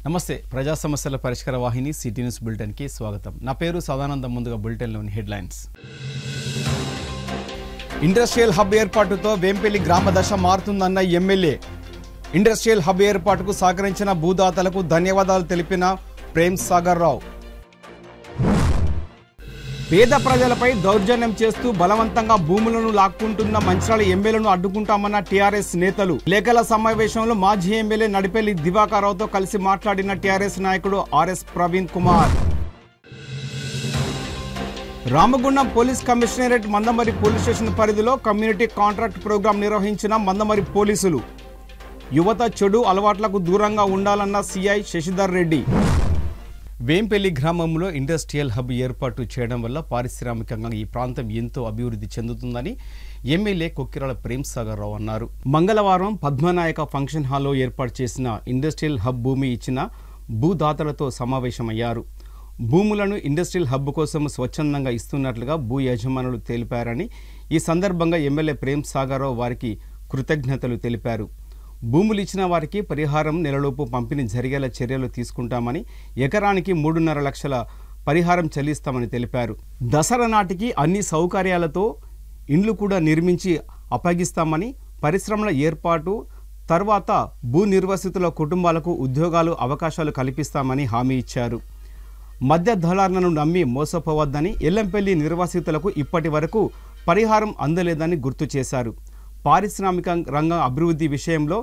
నమస్తే ప్రజా సమస్యల పరిష్కార వాహిని సిటీ న్యూస్ బులెటిన్ కి స్వాగతం. నా పేరు సదానందం. ముందుగా బులెటిన్ లోని హెడ్లైన్స్. ఇండస్ట్రియల్ హబ్ ఏర్పాటుతో వేంపల్లి గ్రామ దశ మారుతుందన్న ఎమ్మెల్యే. ఇండస్ట్రియల్ హబ్ ఏర్పాటుకు సహకరించిన భూదాతలకు ధన్యవాదాలు తెలిపిన ప్రేమ్ సాగర్ రావు. పేద ప్రజలపై దౌర్జన్యం చేస్తూ బలవంతంగా భూములను లాక్కుంటున్న మంచిర్యాల ఎమ్మెల్యేను అడ్డుకుంటామన్న టీఆర్ఎస్ నేతలు. లేఖల సమావేశంలో మాజీ ఎమ్మెల్యే నడిపెల్లి దివాకర్ రావుతో కలిసి మాట్లాడిన టీఆర్ఎస్ నాయకుడు RS Praveen Kumar. Ramagundam police commissionerate Mandamarri police station పరిధిలో కమ్యూనిటీ కాంట్రాక్ట్ ప్రోగ్రాం నిర్వహించిన మందమరి పోలీసులు. యువత చెడు అలవాట్లకు దూరంగా ఉండాలన్న సిఐ శశిధర్ రెడ్డి. వేంపల్లి గ్రామంలో ఇండస్ట్రియల్ హబ్ ఏర్పాటు చేయడం వల్ల పారిశ్రామికంగా ఈ ప్రాంతం ఎంతో అభివృద్ధి చెందుతుందని ఎమ్మెల్యే కొక్కిరాల ప్రేమ్ సాగర్ రావు అన్నారు. మంగళవారం పద్మనాయక ఫంక్షన్ హాల్లో ఏర్పాటు చేసిన ఇండస్ట్రియల్ హబ్ భూమి ఇచ్చిన భూదాతలతో సమావేశమయ్యారు. భూములను ఇండస్ట్రియల్ హబ్ కోసం స్వచ్ఛందంగా ఇస్తున్నట్లుగా భూ యజమానులు తెలిపారని, ఈ సందర్భంగా ఎమ్మెల్యే ప్రేమ్ సాగర్ రావు వారికి కృతజ్ఞతలు తెలిపారు. భూములు ఇచ్చిన వారికి పరిహారం నెలలోపు పంపిణీ జరిగేలా చర్యలు తీసుకుంటామని, ఎకరానికి 3.5 లక్షల పరిహారం చెల్లిస్తామని తెలిపారు. దసరా నాటికి అన్ని సౌకర్యాలతో ఇండ్లు కూడా నిర్మించి అప్పగిస్తామని, పరిశ్రమల ఏర్పాటు తర్వాత భూ నిర్వసితుల కుటుంబాలకు ఉద్యోగాలు అవకాశాలు కల్పిస్తామని హామీ ఇచ్చారు. మధ్య దళారులను నమ్మి మోసపోవద్దని, ఎల్లంపల్లి నిర్వాసితులకు ఇప్పటి వరకు పరిహారం అందలేదని గుర్తు చేశారు. పారిశ్రామిక రంగ అభివృద్ధి విషయంలో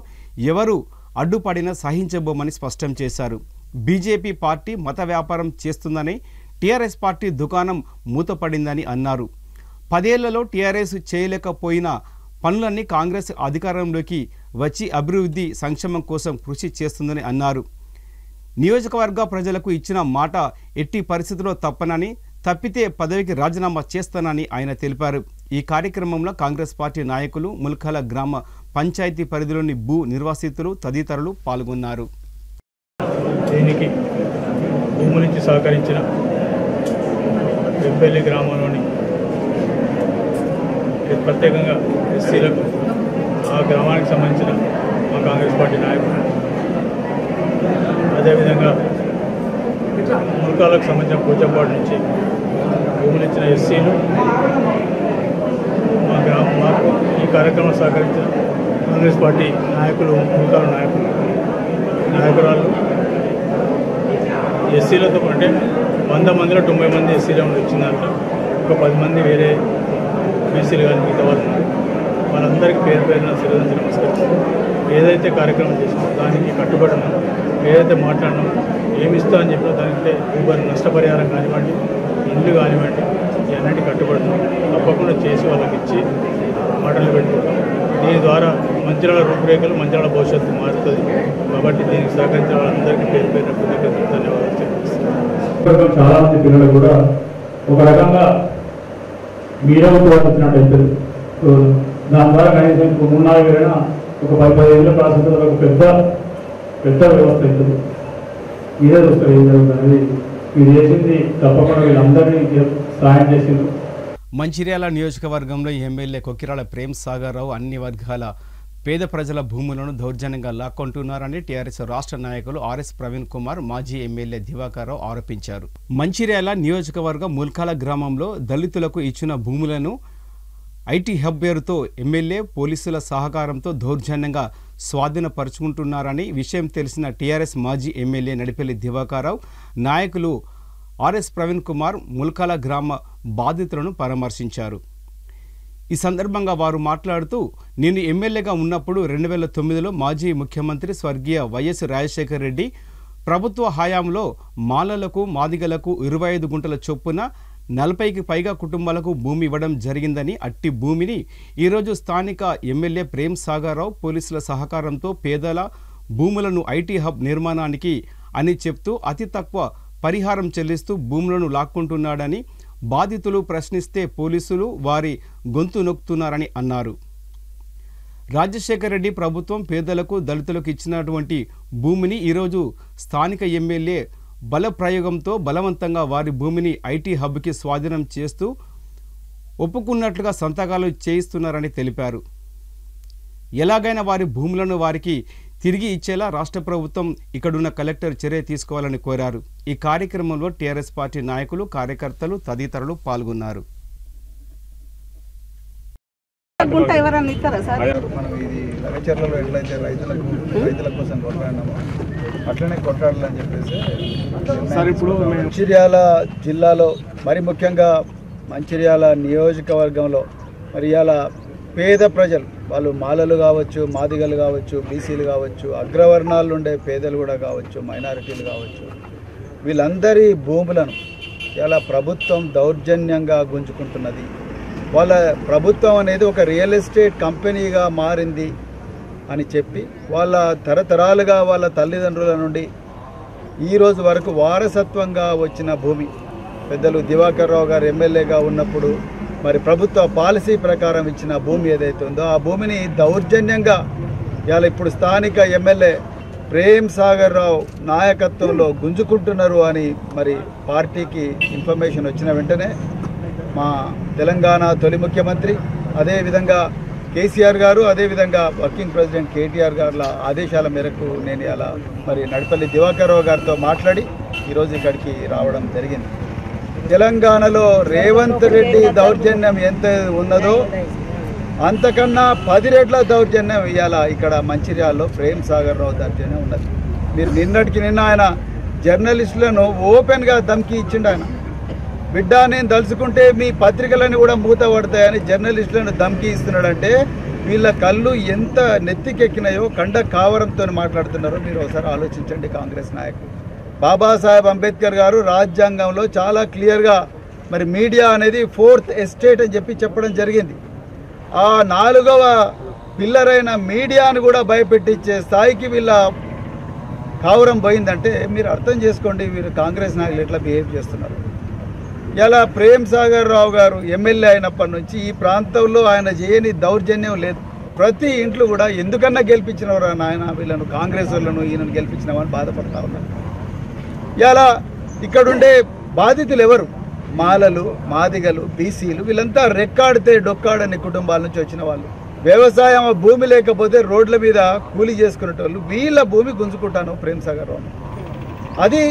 ఎవరు అడ్డుపడినా సహించబోమని స్పష్టం చేశారు. బీజేపీ పార్టీ మత వ్యాపారం చేస్తుందని, టీఆర్ఎస్ పార్టీ దుకాణం మూతపడిందని అన్నారు. 10 ఏళ్లలో టీఆర్ఎస్ చేయలేకపోయిన పనులన్నీ కాంగ్రెస్ అధికారంలోకి వచ్చి అభివృద్ధి సంక్షేమం కోసం కృషి చేస్తుందని అన్నారు. నియోజకవర్గ ప్రజలకు ఇచ్చిన మాట ఎట్టి పరిస్థితుల్లో తప్పనని, తప్పితే పదవికి రాజీనామా చేస్తానని ఆయన తెలిపారు. ఈ కార్యక్రమంలో కాంగ్రెస్ పార్టీ నాయకులు, ముల్కాల గ్రామ పంచాయతీ పరిధిలోని భూ నిర్వాసితులు తదితరులు పాల్గొన్నారు. దీనికి భూములిచ్చి సహకరించిన వెంపల్లి గ్రామంలోని ప్రత్యేకంగా ఎస్సీలకు, ఆ గ్రామానికి సంబంధించిన మా కాంగ్రెస్ పార్టీ నాయకులు, అదేవిధంగా ముల్కాలకు సంబంధించిన పూజపాటు నుంచి భూములిచ్చిన ఎస్సీలు, మాకు ఈ కార్యక్రమం సహకరించిన కాంగ్రెస్ పార్టీ నాయకులు, ముల్కాల నాయకురాలు, ఎస్సీలతో అంటే 100 మందిలో 90 మంది ఎస్సీలు వచ్చిందంట. ఒక 10 మంది వేరే బీసీలు కానీ మిగతా వాళ్ళందరికీ పేరున శిరదంచి నమస్కరిస్తాం. ఏదైతే కార్యక్రమం చేసినామో దానికి కట్టుబడినా, ఏదైతే మాట్లాడినామో, ఏమి ఇస్తా అని చెప్పినా దానికంటే నష్టపరిహారం కానివ్వండి, ఇల్లు కానివ్వండి, ఇవన్నీ కట్టుబడినాం. తప్పకుండా చేసి వాళ్ళకి ఇచ్చి మాటలు పెట్టుకుంటాం. దీని ద్వారా మంచిర్యాల రూపురేఖలు, మంచిర్యాల భవిష్యత్తు మారుతుంది. కాబట్టి దీనికి సహకరించిన వాళ్ళందరికీ పేరున కృతజ్ఞతలు, ధన్యవాదాలు చెల్లిస్తున్నాం. చాలామంది పిల్లలు కూడా ఒక రకంగా మీరే వచ్చినట్టు అవుతుంది. దాని ద్వారా కనీసం 3-4 వేలైనా ఒక 10-15 ఏళ్ళ ప్రాసెస్లో ఒక పెద్ద వ్యవస్థ అవుతుంది. మీరే చూస్తారు ఏం జరుగుతుంది. మీరు చేసింది తప్పకుండా వీళ్ళందరినీ సహాయం చేసింది. మంచిర్యాల నియోజకవర్గంలో ఎమ్మెల్యే కొక్కిరాల ప్రేమ్ సాగర్ రావు అన్ని వర్గాల పేద ప్రజల భూములను దౌర్జన్యంగా లాక్కొంటున్నారని టీఆర్ఎస్ రాష్ట్ర నాయకులు ఆర్ఎస్ ప్రవీణ్ కుమార్, మాజీ ఎమ్మెల్యే దివాకర్ రావు ఆరోపించారు. మంచిర్యాల నియోజకవర్గం ముల్కాల గ్రామంలో దళితులకు ఇచ్చిన భూములను ఐటీ హబ్ పేరుతో ఎమ్మెల్యే పోలీసుల సహకారంతో దౌర్జన్యంగా స్వాధీనపరుచుకుంటున్నారని విషయం తెలిసిన టీఆర్ఎస్ మాజీ ఎమ్మెల్యే నడిపెల్లి దివాకర్ రావు నాయకులు ఆర్ఎస్ ప్రవీణ్ కుమార్ ముల్కాల గ్రామ బాధితులను పరామర్శించారు. ఈ సందర్భంగా వారు మాట్లాడుతూ, నేను ఎమ్మెల్యేగా ఉన్నప్పుడు 2009లో మాజీ ముఖ్యమంత్రి స్వర్గీయ వైఎస్ రాజశేఖర్ రెడ్డి ప్రభుత్వ హయాంలో మాలలకు, మాదిగలకు 25 గుంటల చొప్పున 40కి పైగా కుటుంబాలకు భూమి ఇవ్వడం జరిగిందని, అట్టి భూమిని ఈరోజు స్థానిక ఎమ్మెల్యే ప్రేమ్ సాగర్ రావు పోలీసుల సహకారంతో పేదల భూములను ఐటీ హబ్ నిర్మాణానికి అని చెప్తూ అతి తక్కువ పరిహారం చెల్లిస్తూ భూములను లాక్కుంటున్నాడని, బాధితులు ప్రశ్నిస్తే పోలీసులు వారి గొంతు నొక్కుతున్నారని అన్నారు. రాజశేఖర్ రెడ్డి ప్రభుత్వం పేదలకు, దళితులకు ఇచ్చినటువంటి భూమిని ఈరోజు స్థానిక ఎమ్మెల్యే బల ప్రయోగంతో బలవంతంగా వారి భూమిని ఐటీ హబ్కి స్వాధీనం చేస్తూ ఒప్పుకున్నట్లుగా సంతకాలు చేయిస్తున్నారని తెలిపారు. ఎలాగైనా వారి భూములను వారికి తిరిగి ఇచ్చేలా రాష్ట్ర ప్రభుత్వం ఇక్కడున్న కలెక్టర్ చర్య తీసుకోవాలని కోరారు. ఈ కార్యక్రమంలో టీఆర్ఎస్ పార్టీ నాయకులు, కార్యకర్తలు తదితరులు పాల్గొన్నారు. మనం ఇది లగచర్లలో ఎట్లయితే రైతుల కోసం కొట్లాడినామో అట్లనే కొట్లాడాలని చెప్పేసి సార్ ఇప్పుడు మంచిర్యాల జిల్లాలో మరి ముఖ్యంగా మంచిర్యాల నియోజకవర్గంలో మరి ఇలా పేద ప్రజలు వాళ్ళు మాలలు కావచ్చు, మాదిగలు కావచ్చు, బీసీలు కావచ్చు, అగ్రవర్ణాలు ఉండే పేదలు కూడా కావచ్చు, మైనారిటీలు కావచ్చు, వీళ్ళందరి భూములను ఇలా ప్రభుత్వం దౌర్జన్యంగా గుంజుకుంటున్నది. వాళ్ళ ప్రభుత్వం అనేది ఒక రియల్ ఎస్టేట్ కంపెనీగా మారింది అని చెప్పి వాళ్ళ తరతరాలుగా వాళ్ళ తల్లిదండ్రుల నుండి ఈరోజు వరకు వారసత్వంగా వచ్చిన భూమి పెద్దలు దివాకర్ రావు గారు ఎమ్మెల్యేగా ఉన్నప్పుడు మరి ప్రభుత్వ పాలసీ ప్రకారం ఇచ్చిన భూమి ఏదైతే ఉందో ఆ భూమిని దౌర్జన్యంగా ఇవాళ ఇప్పుడు స్థానిక ఎమ్మెల్యే ప్రేమ్ సాగర్ రావు నాయకత్వంలో గుంజుకుంటున్నారు అని మరి పార్టీకి ఇన్ఫర్మేషన్ వచ్చిన వెంటనే మా తెలంగాణ తొలి ముఖ్యమంత్రి అదేవిధంగా కేసీఆర్ గారు, అదేవిధంగా వర్కింగ్ ప్రెసిడెంట్ కేటీఆర్ గారుల ఆదేశాల మేరకు నేను ఇలా మరి నడిపల్లి దివాకర్ రావు గారితో మాట్లాడి ఈరోజు ఇక్కడికి రావడం జరిగింది. తెలంగాణలో రేవంత్ రెడ్డి దౌర్జన్యం ఎంత ఉన్నదో అంతకన్నా 10 రెట్ల దౌర్జన్యం ఇవాళ ఇక్కడ మంచిర్యాలలో ప్రేమ్ సాగర్ రావు దౌర్జన్యం ఉన్నది. మీరు నిన్నటికి నిన్న ఆయన జర్నలిస్టులను ఓపెన్గా ధమ్కి ఇచ్చిండు. ఆయన బిడ్డ నేను తలుచుకుంటే మీ పత్రికలను కూడా మూత పడతాయని జర్నలిస్టులను ధమ్కి ఇస్తున్నాడంటే వీళ్ళ కళ్ళు ఎంత నెత్తికెక్కినాయో కండ కావరంతో మాట్లాడుతున్నారో మీరు ఒకసారి ఆలోచించండి. కాంగ్రెస్ నాయకులు బాబాసాహెబ్ అంబేద్కర్ గారు రాజ్యాంగంలో చాలా క్లియర్గా మరి మీడియా అనేది 4th ఎస్టేట్ అని చెప్పడం జరిగింది. ఆ 4వ పిల్లర్ అయిన మీడియాను కూడా భయపెట్టించే స్థాయికి వీళ్ళ కావరం పోయిందంటే మీరు అర్థం చేసుకోండి వీరు కాంగ్రెస్ నాయకులు ఎట్లా బిహేవ్ చేస్తున్నారు. ఇలా ప్రేమ్ సాగర్ రావు గారు ఎమ్మెల్యే అయినప్పటి నుంచి ఈ ప్రాంతంలో ఆయన చేయని దౌర్జన్యం లేదు. ప్రతి ఇంట్లో కూడా ఎందుకన్నా గెలిపించినవరా నాయన వీళ్ళను, కాంగ్రెస్ వాళ్ళను ఈయనను గెలిపించినామని బాధపడతా ఉన్నారు. ఇలా ఇక్కడుండే బాధితులు ఎవరు? మాలలు, మాదిగలు, బీసీలు, వీళ్ళంతా రెక్కాడితే డొక్కాడని కుటుంబాల నుంచి వచ్చిన వాళ్ళు. వ్యవసాయం భూమి లేకపోతే రోడ్ల మీద కూలీ చేసుకునేటోళ్ళు. వీళ్ళ భూమి గుంజుకుంటాను ప్రేమ్ సాగర్ రావు. అది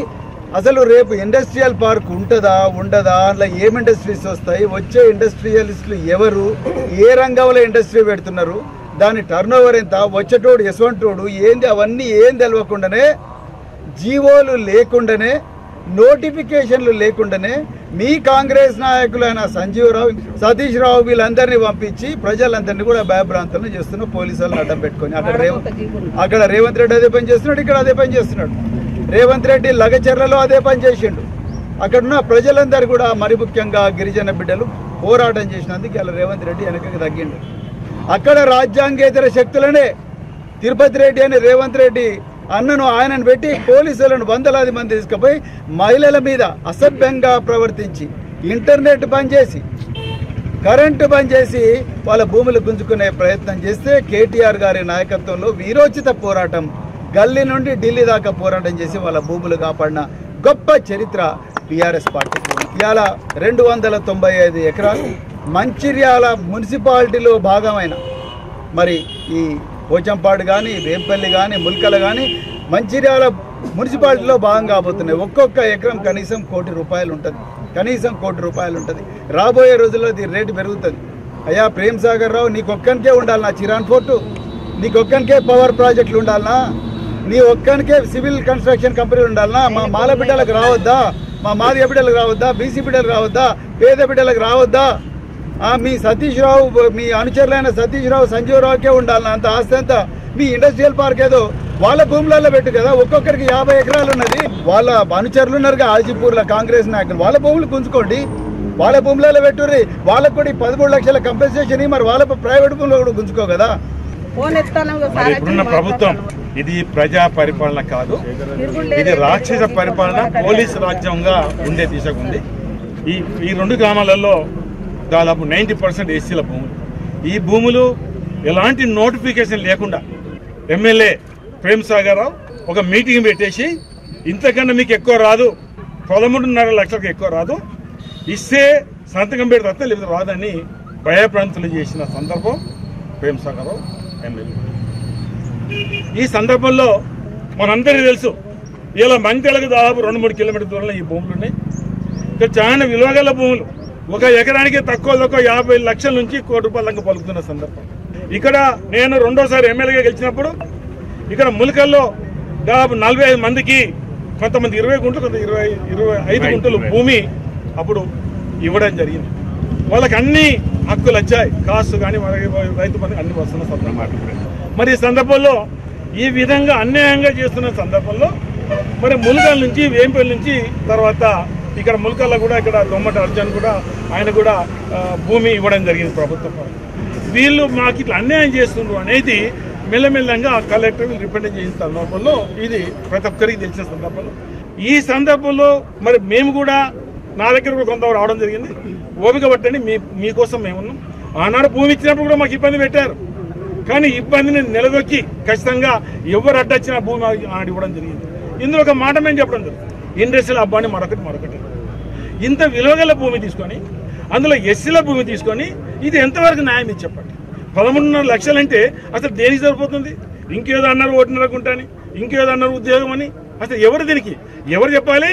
అసలు రేపు ఇండస్ట్రియల్ పార్క్ ఉంటుందా ఉండదా, అందులో ఏం ఇండస్ట్రీస్ వస్తాయి, వచ్చే ఇండస్ట్రియలిస్టులు ఎవరు, ఏ రంగంలో ఇండస్ట్రీ పెడుతున్నారు, దాని టర్న్ ఓవర్ ఎంత, వచ్చేటోడు ఎసవంటోడు ఏంది, అవన్నీ ఏం తెలియకుండానే, జీవోలు లేకుండానే, నోటిఫికేషన్లు లేకుండానే మీ కాంగ్రెస్ నాయకులైన సంజీవ్ రావు, సతీష్ రావు వీళ్ళందరినీ పంపించి ప్రజలందరినీ కూడా భయభ్రాంతులను చేస్తున్న పోలీసు వాళ్ళని అడ్డం పెట్టుకొని అక్కడ రేవంత్ రెడ్డి అదే పని చేస్తున్నాడు, ఇక్కడ అదే పని చేస్తున్నాడు. రేవంత్ రెడ్డి లగచర్లలో అదే పని చేసిండు. అక్కడున్న ప్రజలందరూ కూడా మరి ముఖ్యంగా గిరిజన బిడ్డలు పోరాటం చేసినందుకు ఇలా రేవంత్ రెడ్డి వెనకకి తగ్గిండు. అక్కడ రాజ్యాంగేతర శక్తులనే తిరుపతి రెడ్డి అని రేవంత్ రెడ్డి అన్నను ఆయనను పెట్టి పోలీసులను వందలాది మంది తీసుకుపోయి మహిళల మీద అసభ్యంగా ప్రవర్తించి ఇంటర్నెట్ బంద్ చేసి కరెంటు బంద్ చేసి వాళ్ళ భూములు గుంజుకునే ప్రయత్నం చేస్తే కేటీఆర్ గారి నాయకత్వంలో వీరోచిత పోరాటం గల్లీ నుండి ఢిల్లీ దాకా పోరాటం చేసి వాళ్ళ భూములు కాపాడిన గొప్ప చరిత్ర టీఆర్ఎస్ పార్టీకి. ఇవాళ 295 ఎకరాలు మంచిర్యాల మున్సిపాలిటీలో భాగమైన మరి ఈ పోచంపాడు కానీ, వేంపల్లి కానీ, ముల్కల కానీ మంచిర్యాల మున్సిపాలిటీలో భాగం కాబోతున్నాయి. ఒక్కొక్క ఎకరం కనీసం ₹1,00,00,000 ఉంటుంది, కనీసం ₹1,00,00,000 ఉంటుంది. రాబోయే రోజుల్లో దీని రేటు పెరుగుతుంది. అయ్యా ప్రేమ్ సాగర్ రావు, నీకొక్కనికే ఉండాలన్నా చిరాన్ ఫోర్టు, నీకొక్కనికే పవర్ ప్రాజెక్టులు ఉండాలన్నా, నీ ఒక్కనికే సివిల్ కన్స్ట్రక్షన్ కంపెనీలు ఉండాలన్నా, మా మాల బిడ్డలకు రావద్దా, మా మాదిగ బిడ్డలకు రావద్దా, బీసీ బిడ్డలకు రావద్దా, పేద బిడ్డలకు రావద్దా, మీ సతీష్ రావు, మీ అనుచరులైన సతీష్ రావు, సంజీవ్ రావుకే ఉండాలన్నా అంత ఆస్తి అంతా మీ ఇండస్ట్రియల్ పార్క్ ఏదో వాళ్ళ భూములలో పెట్టు కదా. ఒక్కొక్కరికి 50 ఎకరాలు ఉన్నది. వాళ్ళ అనుచరులు ఉన్నారుగా ఆజిపూర్లో కాంగ్రెస్ నాయకులు, వాళ్ళ భూములు గుంజుకోండి, వాళ్ళ భూములలో పెట్టుర్రి. వాళ్ళకు కూడా 13 లక్షల కంపెన్సేషన్, మరి వాళ్ళ ప్రైవేట్ భూములు కూడా గుంజుకో కదా. ఇప్పుడున్న ప్రభుత్వం ఇది ప్రజా పరిపాలన కాదు, ఇది రాక్షస పరిపాలన, పోలీసు రాజ్యంగా ఉండే దిశకుంది. ఈ 2 గ్రామాలలో దాదాపు 90% ఎస్సీల భూములు. ఈ భూములు ఎలాంటి నోటిఫికేషన్ లేకుండా ఎమ్మెల్యే ప్రేమ్ సాగర్ రావు ఒక మీటింగ్ పెట్టేసి ఇంతకన్నా మీకు ఎక్కువ రాదు, 13.5 లక్షలకు ఎక్కువ రాదు, ఇస్తే సంతకం పెడితే లేదా రాదని భయప్రాంతులు చేసిన సందర్భం ప్రేమ్ సాగర్ రావు ఎమ్మెల్యే. ఈ సందర్భంలో మనందరికీ తెలుసు ఇలా మంత్యాలకు దాదాపు 2-3 కిలోమీటర్ల దూరంలో ఈ భూములు ఉన్నాయి. ఇక్కడ చాలా విలువగల భూములు, ఒక ఎకరానికి తక్కువ 50 లక్షల నుంచి ₹1 కోటి దాకా పలుకుతున్న సందర్భం. ఇక్కడ నేను రెండోసారి ఎమ్మెల్యేగా గెలిచినప్పుడు ఇక్కడ ములికల్లో దాదాపు 45 మందికి, కొంతమంది 20 గుంటలు, కొంత 25 గుంటలు భూమి అప్పుడు ఇవ్వడం జరిగింది. వాళ్ళకి అన్ని హక్కులు వచ్చాయి, కాసు కానీ రైతు పని అన్ని వస్తున్న సందర్భం. మరి ఈ సందర్భంలో ఈ విధంగా అన్యాయంగా చేస్తున్న సందర్భంలో మరి ములుకల్ నుంచి, వేంపల్లి నుంచి, తర్వాత ఇక్కడ ములుకల్లో కూడా ఇక్కడ దొమ్మట అర్జున్ కూడా ఆయన కూడా భూమి ఇవ్వడం జరిగింది ప్రభుత్వం. వీళ్ళు మాకు ఇట్లా అన్యాయం చేస్తున్నారు అనేది మెల్లమెల్లంగా కలెక్టర్ రిప్రజెంట్ చేసిన సందర్భంలో ఇది ప్రతి ఒక్కరికి తెలిసిన సందర్భంలో ఈ సందర్భంలో మరి మేము కూడా నా దగ్గర కూడా కొంత రావడం జరిగింది. ఓపిక పట్టండి, మీకోసం మేమున్నాం. ఆనాడు భూమి ఇచ్చినప్పుడు కూడా మాకు ఇబ్బంది పెట్టారు, కానీ ఇబ్బందిని నిలదొక్కి ఖచ్చితంగా ఎవరు అడ్డొచ్చినా భూమి ఆడి ఇవ్వడం జరిగింది. ఇందులో ఒక మాట మేము చెప్పడం జరిగింది, ఇండస్ట్రియల్ అబ్బాని మరొకటి ఇంత విలువగల భూమి తీసుకొని అందులో ఎస్సీల భూమి తీసుకొని ఇది ఎంతవరకు న్యాయం ఇది చెప్పండి. 13.5 లక్షలు అంటే అసలు దేనికి సరిపోతుంది? ఇంకేదో అన్నారు 1.5 గుంటని, ఇంకేదో అన్నారు ఉద్యోగం అని. అసలు ఎవరు దీనికి ఎవరు చెప్పాలి?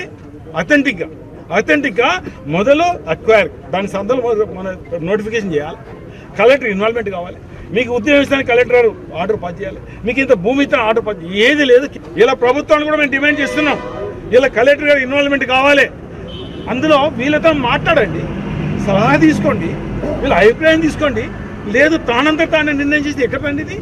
అథెంటిక్గా మొదలు అక్వైర్, దాని సందర్భంలో మన నోటిఫికేషన్ చేయాలి, కలెక్టర్ ఇన్వాల్వ్మెంట్ కావాలి. మీకు ఉద్యోగం ఇస్తానికి కలెక్టర్ ఆర్డర్ పాస్ చేయాలి, మీకు ఇంత భూమి ఇస్తాను ఆర్డర్ పాస్, ఏది లేదు. ఇలా ప్రభుత్వాన్ని కూడా మేము డిమాండ్ చేస్తున్నాం, ఇలా కలెక్టర్ గారు ఇన్వాల్వ్మెంట్ కావాలి. అందులో వీళ్ళతో మాట్లాడండి, సలహా తీసుకోండి, వీళ్ళ అభిప్రాయం తీసుకోండి. లేదు తానంతా తానే నిర్ణయం చేసి ఎక్కడ పండిది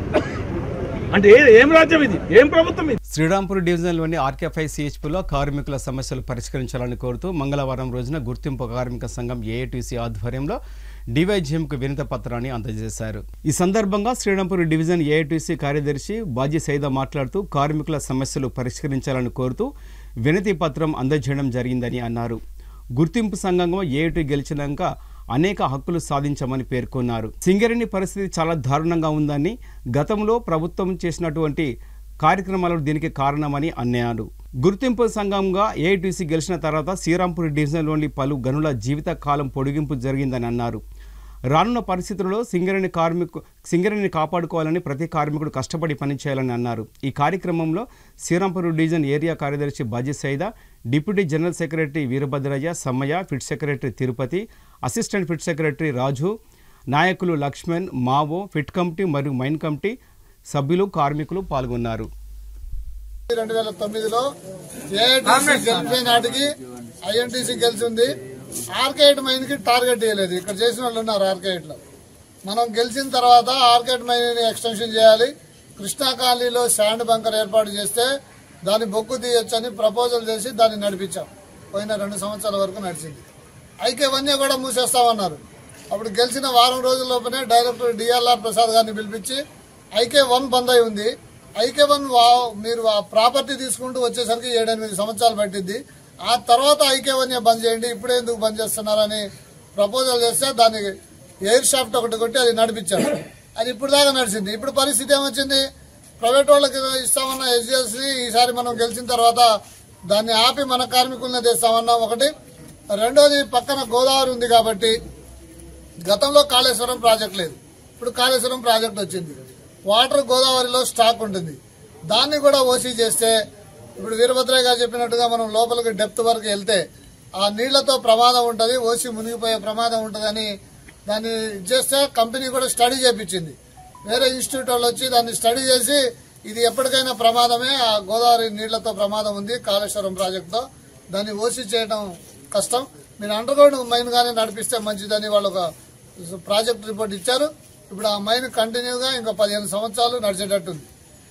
అంటే ఏం రాజ్యం ఇది, ఏం ప్రభుత్వం ఇది? శ్రీరాంపూర్ డివిజన్లోని ఆర్కే5 సిహెచ్పిలో కార్మికుల సమస్యలు పరిష్కరించాలని కోరుతూ మంగళవారం రోజున గుర్తింపు కార్మిక సంఘం ఏఐటీసీ ఆధ్వర్యంలో డివైజీఎంకు వినతి పత్రాన్ని అందజేశారు. ఈ సందర్భంగా శ్రీరాంపూర్ డివిజన్ ఏఐటీసీ కార్యదర్శి బాజీ సైదా మాట్లాడుతూ కార్మికుల సమస్యలు పరిష్కరించాలని కోరుతూ వినతి పత్రం అందజేయడం జరిగిందని అన్నారు. గుర్తింపు సంఘంగా ఏఐటీ గెలిచినాక అనేక హక్కులు సాధించామని పేర్కొన్నారు. సింగరేణి పరిస్థితి చాలా దారుణంగా ఉందని, గతంలో ప్రభుత్వం చేసినటువంటి కార్యక్రమాలు దీనికి కారణమని అన్నారు. గుర్తింపు సంఘంగా ఏఐటీసీ గెలిచిన తర్వాత శ్రీరాంపూర్ డివిజన్లోని పలు గనుల జీవిత కాలం పొడిగింపు జరిగిందని అన్నారు. రానున్న పరిస్థితుల్లో సింగరేణిని కాపాడుకోవాలని ప్రతి కార్మికుడు కష్టపడి పనిచేయాలని అన్నారు. ఈ కార్యక్రమంలో శ్రీరాంపూర్ డివిజన్ ఏరియా కార్యదర్శి Baji Saida, deputy general secretary Veerabhadraiah, Sammaiah, pit secretary Tirupati, assistant pit secretary Raju, నాయకులు లక్ష్మణ్, మావో, ఫిట్ కమిటీ మరియు మైన్ కమిటీ సభ్యులు, కార్మికులు పాల్గొన్నారు. 2009లో ఏఐటీసీ గెలిపే నాటికి ఐఎన్టీసీ గెలిచింది. ఆర్కే8 మైన్ కి టార్గెట్ చేయలేదు. ఇక్కడ చేసిన వాళ్ళు ఉన్నారు ఆర్కే8 లో. మనం గెలిచిన తర్వాత ఆర్కే8 మైన్ ఎక్స్టెన్షన్ చేయాలి, కృష్ణా కాలనీలో శాండ్ బంకర్ ఏర్పాటు చేస్తే దాన్ని బొగ్గు తీయొచ్చని ప్రపోజల్ చేసి దాన్ని నడిపించాం. పోయిన 2 సంవత్సరాల వరకు నడిచింది. ఐకే1 కూడా మూసేస్తామన్నారు. అప్పుడు గెలిచిన వారం రోజుల లోపలే డైరెక్టర్ డిఆర్ఆర్ ప్రసాద్ గారిని పిలిపించి ఐకే1 బంద్ అయి ఉంది, ఐకే1 మీరు ఆ ప్రాపర్టీ తీసుకుంటూ వచ్చేసరికి 7-8 సంవత్సరాలు పట్టింది, ఆ తర్వాత ఐకే1 బంద్ చేయండి, ఇప్పుడే ఎందుకు బంద్ చేస్తున్నారని ప్రపోజల్ చేస్తే దాన్ని ఎయిర్ షాఫ్ట్ ఒకటి కొట్టి అది నడిపించారు. అది ఇప్పుడు దాకా నడిచింది. ఇప్పుడు పరిస్థితి ఏమొచ్చింది, ప్రైవేట్ వాళ్ళకి ఇస్తామన్న ఎస్జిఎస్ని ఈసారి మనం గెలిచిన తర్వాత దాన్ని ఆపి మన కార్మికులనే తెస్తామన్నా ఒకటి. రెండోది, పక్కన గోదావరి ఉంది కాబట్టి గతంలో కాళేశ్వరం ప్రాజెక్ట్ లేదు, ఇప్పుడు కాళేశ్వరం ప్రాజెక్ట్ వచ్చింది. వాటర్ గోదావరిలో స్టాక్ ఉంటుంది, దాన్ని కూడా ఓసీ చేస్తే ఇప్పుడు వీరభద్రయ్య గారు చెప్పినట్టుగా మనం లోపలికి డెప్త్ వరకు వెళ్తే ఆ నీళ్లతో ప్రమాదం ఉంటుంది, ఓసీ మునిగిపోయే ప్రమాదం ఉంటుందని దాన్ని చేస్తే కంపెనీ కూడా స్టడీ చేయించింది. వేరే ఇన్స్టిట్యూట్ వాళ్ళు వచ్చి దాన్ని స్టడీ చేసి ఇది ఎప్పటికైనా ప్రమాదమే, ఆ గోదావరి నీళ్లతో ప్రమాదం ఉంది కాళేశ్వరం ప్రాజెక్టుతో, దాన్ని ఓసీ చేయడం కష్టం, మీరు అండర్ గ్రౌండ్ మైన్ గానే నడిపిస్తే మంచిదని వాళ్ళు ఒక ప్రాజెక్ట్ రిపోర్ట్ ఇచ్చారు. ఇప్పుడు ఆ మైన్ కంటిన్యూగా ఇంకా 15 సంవత్సరాలు నడిచేటట్టుంది.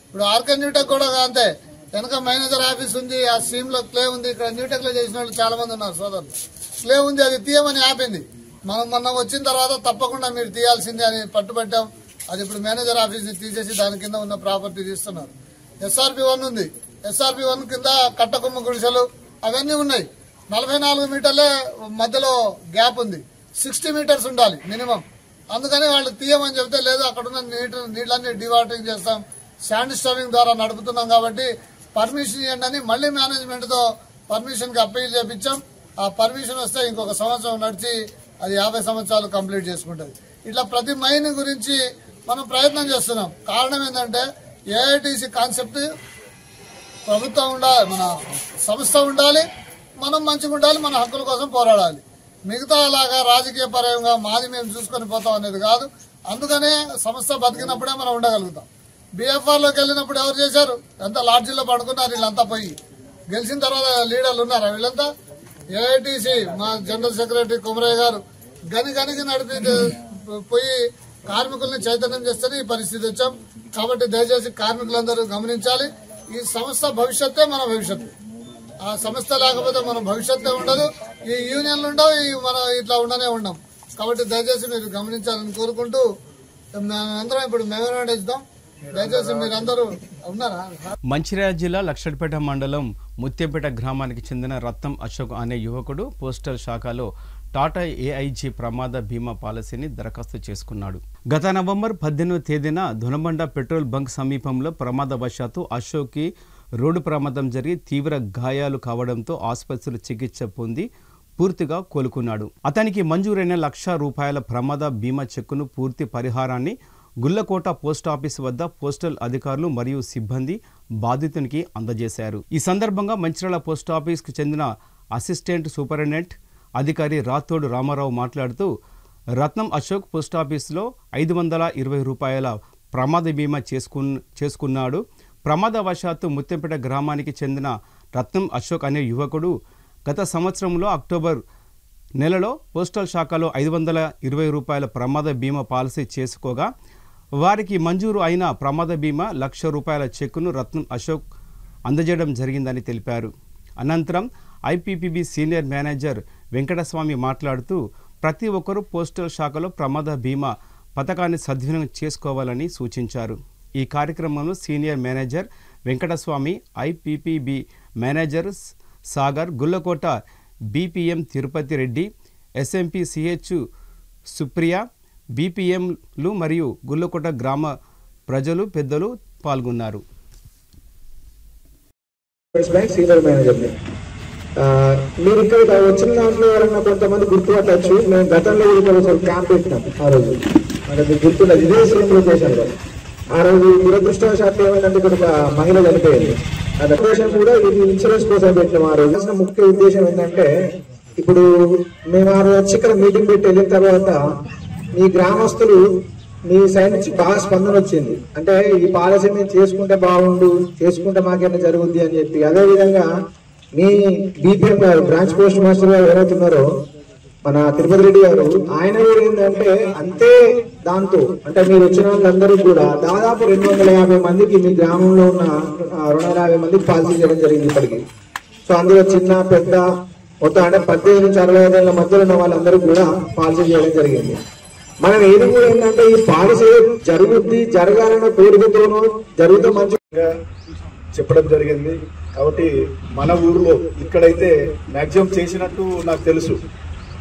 ఇప్పుడు ఆర్కే న్యూటెక్ కూడా అంతే, వెనక మేనేజర్ ఆఫీస్ ఉంది, ఆ స్కీమ్ లో క్లే ఉంది. ఇక్కడ న్యూటెక్ లో చేసిన వాళ్ళు చాలా మంది ఉన్నారు సోదరులు, క్లే ఉంది, అది తీయమని ఆపింది. మనం మొన్న వచ్చిన తర్వాత తప్పకుండా మీరు తీయాల్సిందే అని పట్టుబట్టాం. అది ఇప్పుడు మేనేజర్ ఆఫీస్ ని తీసేసి దాని కింద ఉన్న ప్రాపర్టీ తీస్తున్నారు. SRP1 ఉంది, SRP1 కింద కట్టకొమ్మ గుడిసెలు అవన్నీ ఉన్నాయి. 44 మీటర్లే మధ్యలో గ్యాప్ ఉంది, 60 మీటర్స్ ఉండాలి మినిమం. అందుకని వాళ్ళు తీయమని చెప్తే లేదు, అక్కడున్న నీళ్ళన్నీ డివాటరింగ్ చేస్తాం, శాండ్ స్టోరింగ్ ద్వారా నడుపుతున్నాం కాబట్టి పర్మిషన్ ఇవ్వండి అని మళ్లీ మేనేజ్మెంట్ తో పర్మిషన్ కి అప్పీల్ చేపించాం. ఆ పర్మిషన్ వస్తే ఇంకొక సంవత్సరం నడిచి అది 50 సంవత్సరాలు కంప్లీట్ చేసుకుంటది. ఇట్లా ప్రతి మైన్ గురించి మనం ప్రయత్నం చేస్తున్నాం. కారణం ఏంటంటే ఏఐటీసీ కాన్సెప్ట్ ప్రభుత్వం ఉండాలి, మన సంస్థ ఉండాలి, మనం మంచిగా ఉండాలి, మన హక్కుల కోసం పోరాడాలి. మిగతా అలాగా రాజకీయ పరంగా మాది మేము చూసుకొని పోతాం అనేది కాదు. అందుకనే సంస్థ బతికినప్పుడే మనం ఉండగలుగుతాం. బీఎఫ్ఆర్లోకి వెళ్ళినప్పుడు ఎవరు చేశారు? ఎంత లాడ్జీలో పడుకున్నారు వీళ్ళంతా. పోయి గెలిచిన తర్వాత లీడర్లు ఉన్నారా వీళ్ళంతా? ఏఐటీసీ మా జనరల్ సెక్రటరీ కుమరయ్య గారు గనికి నడిపి పోయి కార్మికుల్ని చైతన్యం చేస్తేనే ఈ పరిస్థితి వచ్చాం. కాబట్టి దయచేసి కార్మికులందరూ గమనించాలి. ఈ సంస్థ భవిష్యత్తే మన భవిష్యత్తు. ఆ సంస్థ లేకపోతే మన భవిష్యత్తే ఉండదు, ఈ యూనియన్లు ఉండవు, మనం ఇట్లా ఉండనే ఉండం. కాబట్టి దయచేసి మీరు గమనించాలని కోరుకుంటూ మేమందరం ఇప్పుడు మెమోరాండం ఇద్దాం. దయచేసి మీరందరూ ఉన్నారా? మంచిర్యాల జిల్లా లక్షడిపేట మండలం ముత్యంపేట గ్రామానికి చెందిన రత్నం అశోక్ అనే యువకుడు పోస్టల్ శాఖలో టాటా ఏఐజీ ప్రమాద బీమా పాలసీని దరఖాస్తు చేసుకున్నాడు. గత నవంబర్ 18వ తేదీన ధునబండ పెట్రోల్ బంక్ సమీపంలో ప్రమాదవశాత్తు అశోక్కి రోడ్డు ప్రమాదం జరిగి తీవ్ర గాయాలు కావడంతో ఆసుపత్రిలో చికిత్స పొంది పూర్తిగా కోలుకున్నాడు. అతనికి మంజూరైన ₹1,00,000 ప్రమాద బీమా చెక్కును పూర్తి పరిహారాన్ని గుల్లకోట పోస్టాఫీస్ వద్ద పోస్టల్ అధికారులు మరియు సిబ్బంది బాధితునికి అందజేశారు. ఈ సందర్భంగా మంచిర్యాల పోస్టాఫీస్కు చెందిన అసిస్టెంట్ సూపరింటెండెంట్ అధికారి రాథోడ్ రామారావు మాట్లాడుతూ రత్నం అశోక్ పోస్టాఫీస్లో ₹520 ప్రమాద బీమా చేసుకున్నాడు. ప్రమాదవశాత్తు ముత్యంపేట గ్రామానికి చెందిన రత్నం అశోక్ అనే యువకుడు గత సంవత్సరంలో అక్టోబర్ నెలలో పోస్టల్ శాఖలో ₹520 ప్రమాద బీమా పాలసీ చేసుకోగా వారికి మంజూరు అయిన ప్రమాద బీమా ₹1,00,000 చెక్కును రత్నం అశోక్ అందజేయడం జరిగిందని తెలిపారు. అనంతరం ఐపీపీబీ సీనియర్ మేనేజర్ వెంకటస్వామి మాట్లాడుతూ ప్రతి ఒక్కరూ పోస్టల్ శాఖలో ప్రమాద బీమా పథకాన్ని సద్వినియోగం చేసుకోవాలని సూచించారు. ఈ కార్యక్రమంలో senior manager Venkataswamy, IPPB manager Sagar, Gullakota BPM Tirupati Reddy, SMP CH Supriya, బీపీఎంలు మరియు గుల్లకోట గ్రామ ప్రజలు పెద్దలు పాల్గొన్నారు. మీరు ఇక్కడ వచ్చిన దాంట్లో ఎవరన్నా కొంతమంది గుర్తుపట్టచ్చు. మేము గతంలో ఒకసారి క్యాంప్ పెట్టినాం. ఆ రోజు మనకి గుర్తున్నది, ఇదే సేమ్ లొకేషన్లో. ఆ రోజు దురదృష్టవశాత్తు ఏమైందంటే ఇక్కడ ఒక మహిళ చనిపోయింది. ఆ ఉద్దేశం కూడా ఇది ఇన్సూరెన్స్ కోసం పెట్టినాం. ఆ రోజు ముఖ్య ఉద్దేశం ఏంటంటే, ఇప్పుడు మేము ఆ రోజు వచ్చి ఇక్కడ మీటింగ్ పెట్టి వెళ్ళిన తర్వాత మీ గ్రామస్తులు మీ సైడ్ నుంచి బాగా స్పందన వచ్చింది. అంటే ఈ పాలసీ మేము చేసుకుంటే బాగుండు, చేసుకుంటే మాకేమైనా జరుగుద్ది అని చెప్పి. అదేవిధంగా మీ బీపీఎం గారు, బ్రాంచ్ పోస్ట్ మాస్టర్ గారు ఎవరైతున్నారో మన తిరుపతి రెడ్డి గారు, ఆయన కూడా ఏంటంటే అంతే దాంతో, అంటే మీరు వచ్చిన వాళ్ళందరూ కూడా దాదాపు 250 మందికి మీ గ్రామంలో ఉన్న 250 మందికి పాలసీ చేయడం జరిగింది ఇప్పటికి. సో అందులో చిన్న పెద్ద మొత్తం అంటే 18 నుంచి 65 ఏళ్ల మధ్యలో ఉన్న వాళ్ళందరూ కూడా పాలసీ చేయడం జరిగింది. మనం ఏది కూడా ఏంటంటే ఈ పాలసీ జరుగుద్ది, జరగాలన్న కోరికతోనూ జరుగుతూ మంచిగా చెప్పడం జరిగింది. కాబట్టి మన ఊర్లో ఇక్కడైతే మ్యాక్సిమం చేసినట్టు నాకు తెలుసు.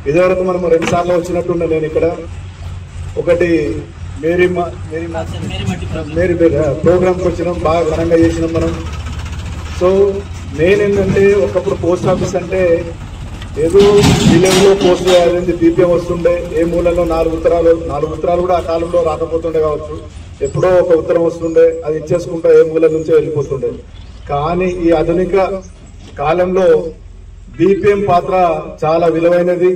ఇదివరకు మనం 2 సార్లు వచ్చినట్టున్నా నేను ఇక్కడ. ఒకటి మేరీ ప్రోగ్రామ్కి వచ్చినాం, బాగా ఘనంగా చేసినాం మనం. సో మెయిన్ ఏంటంటే, ఒకప్పుడు పోస్ట్ ఆఫీస్ అంటే ఏదో విలేజ్లో పోస్ట్ చేయాలంటే బీపీఎం వస్తుండే, ఏ మూలలో 4 ఉత్తరాలు కూడా ఆ కాలంలో రాకపోతుండే కావచ్చు. ఎప్పుడో ఒక ఉత్తరం వస్తుండే, అది ఇచ్చేసుకుంటా ఏ మూల నుంచో వెళ్ళిపోతుండే. కానీ ఈ ఆధునిక కాలంలో బీపీఎం పాత్ర చాలా విలువైనది.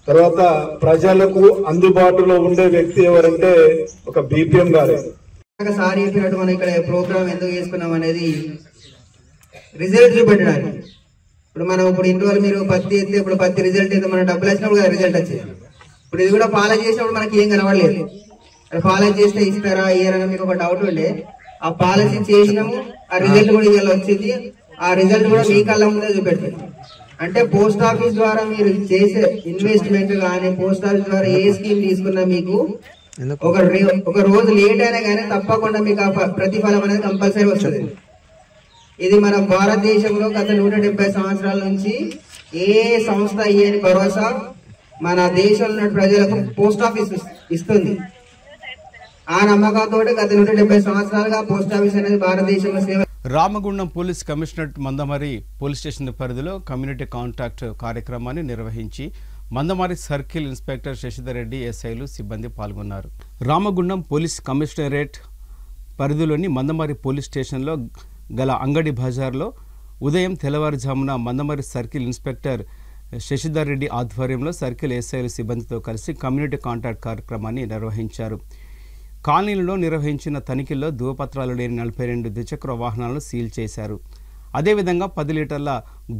తర్వాత ప్రజలకు అందుబాటులో ఉండే వ్యక్తి ఎవరంటే ఒక బీపీఎం గారే. సార్ చెప్పినట్టు మనం ఇక్కడ ప్రోగ్రామ్ ఎందుకు చేసుకున్నాం అనేది రిజల్ట్ చూపెట్టడానికి. ఇప్పుడు ఇంటి వాళ్ళు మీరు పత్తి ఎత్తే, ఇప్పుడు పత్తి రిజల్ట్ అయితే మన డబ్బులు వచ్చినప్పుడు కదా రిజల్ట్ వచ్చేది. ఇప్పుడు ఇది కూడా పాలసీ చేసినప్పుడు మనకి ఏం కనబడలేదు. పాలసీ చేస్తే ఇస్తారా ఇయ్యారని మీకు ఒక డౌట్ ఉండే. ఆ పాలసీ చేసినాము, ఆ రిజల్ట్ కూడా ఇవాళ వచ్చింది. ఆ రిజల్ట్ కూడా మీ కళ్ళ ముందే చూపెట్టింది. అంటే పోస్ట్ ఆఫీస్ ద్వారా మీరు చేసే ఇన్వెస్ట్మెంట్ కానీ, పోస్ట్ ఆఫీస్ ద్వారా ఏ స్కీమ్ తీసుకున్నా మీకు ఒక రోజు లేట్ అయినా కానీ తప్పకుండా మీకు ఆ ప్రతిఫలం అనేది కంపల్సరీ వస్తుంది. ఇది మన భారతదేశంలో గత 170 సంవత్సరాల నుంచి ఏ సంస్థ ఇయ్యని భరోసా మన దేశంలో ఉన్న ప్రజలకు పోస్ట్ ఆఫీస్ ఇస్తుంది. ఆ నమ్మకంతో గత 170 సంవత్సరాలుగా పోస్ట్ ఆఫీస్ అనేది భారతదేశంలో సేవ. Ramagundam police commissionerate Mandamarri police station పరిధిలో కమ్యూనిటీ కాంటాక్ట్ కార్యక్రమాన్ని నిర్వహించి మందమరి సర్కిల్ ఇన్స్పెక్టర్ శశిధర్ రెడ్డి, ఎస్ఐలు, సిబ్బంది పాల్గొన్నారు. రామగుండం పోలీస్ కమిషనరేట్ పరిధిలోని మందమరి పోలీస్ స్టేషన్లో గల అంగడి బజార్లో ఉదయం తెల్లవారుజామున మందమరి సర్కిల్ ఇన్స్పెక్టర్ శశిధర్ రెడ్డి ఆధ్వర్యంలో సర్కిల్ ఎస్ఐల సిబ్బందితో కలిసి కమ్యూనిటీ కాంటాక్ట్ కార్యక్రమాన్ని నిర్వహించారు. కాలనీలలో నిర్వహించిన తనిఖీల్లో ధృవపత్రాలు లేని 42 ద్విచక్ర వాహనాలను సీల్ చేశారు. అదేవిధంగా 10 లీటర్ల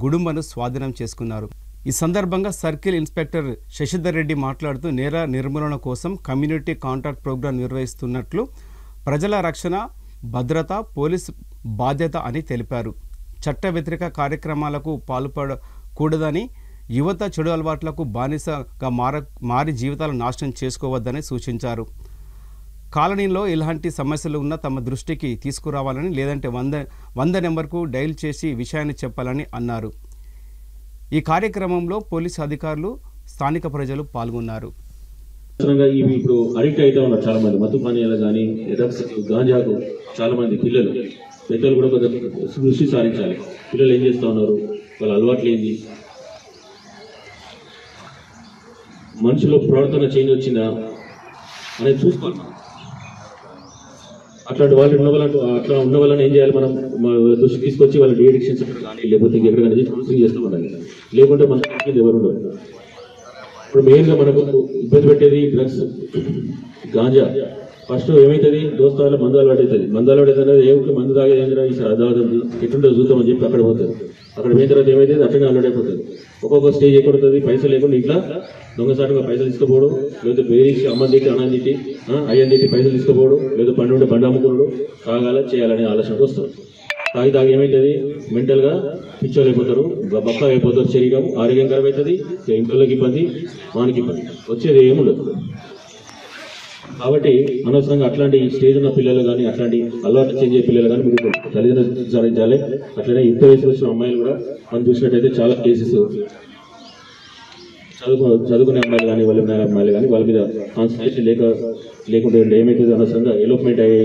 గుడుంబను స్వాధీనం చేసుకున్నారు. ఈ సందర్భంగా సర్కిల్ ఇన్స్పెక్టర్ శశిధర్ రెడ్డి మాట్లాడుతూ నేర నిర్మూలన కోసం కమ్యూనిటీ కాంటాక్ట్ ప్రోగ్రాం నిర్వహిస్తున్నట్లు, ప్రజల రక్షణ భద్రత పోలీస్ బాధ్యత అని తెలిపారు. చట్ట వ్యతిరేక కార్యక్రమాలకు పాల్పడకూడదని, యువత చెడు అలవాట్లకు బానిసగా మారి జీవితాలను నాశనం చేసుకోవద్దని సూచించారు. కాలనీలో ఇలాంటి సమస్యలు ఉన్న తమ దృష్టికి తీసుకురావాలని, లేదంటే 100 నెంబర్కు డైల్ చేసి విషయాన్ని చెప్పాలని అన్నారు. ఈ కార్యక్రమంలో పోలీసు అధికారులు, స్థానిక ప్రజలు పాల్గొన్నారు. ఇప్పుడు అడిక్ట్ అయితే ఉన్నారు చాలా మంది, మత్తు పానీయాలు కానీ డ్రగ్స్ గాంజాకు చాలా మంది పిల్లలు పెద్దలు కూడా కొంచెం దృష్టి సారించాలి. పిల్లలు ఏం చేస్తూ ఉన్నారు, వాళ్ళ అలవాట్లు ఏంది, మనుషుల ప్రవర్తన చేంజ్ వచ్చిందా అనేది చూసుకోవాలి. అట్లాంటి వాళ్ళు అట్లా ఉన్న వాళ్ళని ఏం చేయాలి, మనం దృష్టి తీసుకొచ్చి వాళ్ళ డి అడిక్షన్ సెంటర్ కానీ లేకపోతే ఎక్కడికైనా కౌన్సిలింగ్ చేస్తూ ఉండాలి. లేకుంటే మన ఎవరు ఉండదు. ఇప్పుడు మెయిన్గా మనకు ఇబ్బంది పెట్టేది డ్రగ్స్, గాంజా. ఫస్ట్ ఏమవుతుంది, దోస్తాల మందాలు పడవుతుంది. మందాలు పడేది అనేది ఏమిటి, మందు తాగేది ఏంటంటే ఈ అదావది ఎట్లుంటే చూద్దామని చెప్పి అక్కడ పోతుంది. అక్కడ పోయిన తర్వాత ఏమైతుంది, అట్లనే అలవాటు అయిపోతుంది. ఒక్కొక్క స్టేజ్ ఎక్కడుతుంది, పైసలు లేకుండా ఇట్లా దొంగసాటుగా పైసలు తీసుకుపోవడం, లేదా బేరీసి అమ్మందిటి అనందిటి అయ్యందిటి పైసలు తీసుకుపోవడం, లేదా పండు ఉంటే బండి అమ్ముకున్నాడు, తాగాల చేయాలనే ఆలోచనకు వస్తారు. తాగి ఏమవుతుంది, మెంటల్గా పిచ్చోలు అయిపోతారు, బక్క అయిపోతారు, శరీరం ఆరోగ్యం ఖరాబ్ అవుతుంది, ఇంట్లోకి ఇబ్బంది, వానికి ఇబ్బంది, వచ్చేది ఏముండదు. కాబట్టి అనవసరంగా అట్లాంటి స్టేజ్ ఉన్న పిల్లలు కానీ, అట్లాంటి అలవాటు చేంజ్ అయ్యే పిల్లలు కానీ మీరు తల్లిదండ్రులు విచారించాలి. అట్లనే యుక్త వయసులో వచ్చిన అమ్మాయిలు కూడా మనం చూసినట్టయితే చాలా కేసెస్ చదువుకునే అమ్మాయిలు కానీ, వాళ్ళ అమ్మాయిలు కానీ వాళ్ళ మీద కాన్సన్ట్రేషన్ లేకుండా ఏమైతుంది, అనవసరంగా ఎలోప్మెంట్ అయ్యే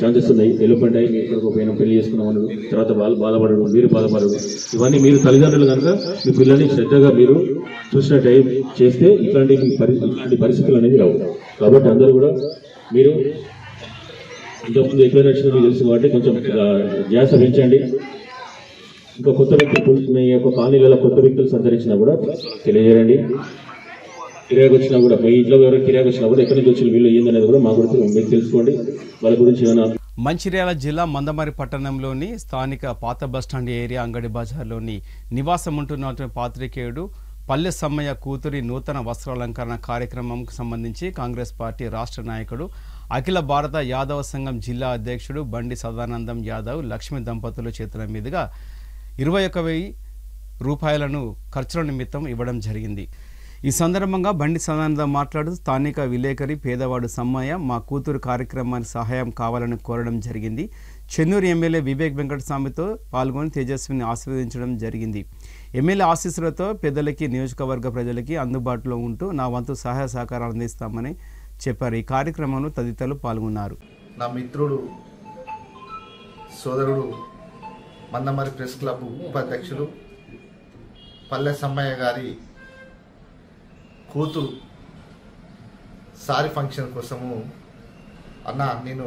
ఛాన్సెస్ ఉన్నాయి. ఎలోప్మెంట్ అయ్యి ఎక్కడికి పోయినా పెళ్లి చేసుకున్నామని తర్వాత వాళ్ళు బాధపడడం, మీరు బాధపడడం, ఇవన్నీ మీరు తల్లిదండ్రులు కనుక మీ పిల్లల్ని శ్రద్ధగా మీరు చూసినట్టు చేస్తే ఇట్లాంటి పరిస్థితులు అనేది రావు. కాబట్టి అందరూ కూడా మీరు ఇంతకుముందు ఎట్లా నడిచిందో మీకు తెలుసు కాబట్టి కొంచెం ధ్యాస పెంచండి. ఇంకా కొత్త వ్యక్తులు మీ యొక్క కాలనీలలో కొత్త వ్యక్తులు సంతరించినా కూడా తెలియజేయండి. కిరాయికి వచ్చినా కూడా, మీ ఇంట్లో ఎవరైనా కిరాయికి వచ్చినా కూడా ఎక్కడి నుంచి వచ్చిన వీళ్ళు ఏందనేది కూడా మా గురించి మీరు తెలుసుకోండి. వాళ్ళ గురించి ఏమైనా. మంచిర్యాల జిల్లా మందమరి పట్టణంలోని స్థానిక పాత బస్టాండ్ ఏరియా అంగడి బజార్లోని నివాసం ఉంటున్న పాత్రికేయుడు పల్లె సమ్మయ్య కూతురి నూతన వస్త్రాలంకరణ కార్యక్రమంకు సంబంధించి కాంగ్రెస్ పార్టీ రాష్ట్ర నాయకుడు, అఖిల భారత యాదవ సంఘం జిల్లా అధ్యక్షుడు బండి సదానందం యాదవ్ లక్ష్మీ దంపతుల చేతుల మీదుగా 21,000 రూపాయలను ఖర్చుల నిమిత్తం ఇవ్వడం జరిగింది. ఈ సందర్భంగా బండి సదానందం మాట్లాడుతూ స్థానిక విలేకరి పేదవాడు సమ్మయ్య మా కూతురు కార్యక్రమానికి సహాయం కావాలని కోరడం జరిగింది. చెన్నూరు ఎమ్మెల్యే వివేక్ వెంకటస్వామితో పాల్గొని తేజస్విని ఆశీర్వదించడం జరిగింది. ఎమ్మెల్యే ఆశీస్సులతో పెద్దలకి, నియోజకవర్గ ప్రజలకి అందుబాటులో ఉంటూ నా వంతు సహాయ సహకారాలు అందిస్తామని చెప్పారు. ఈ కార్యక్రమంలో తదితరులు పాల్గొన్నారు. నా మిత్రుడు, సోదరుడు, మందమరి ప్రెస్ క్లబ్ ఉపాధ్యక్షులు పల్లె సమ్మయ్య గారి కూతురు సారీ ఫంక్షన్ కోసము, అన్న నేను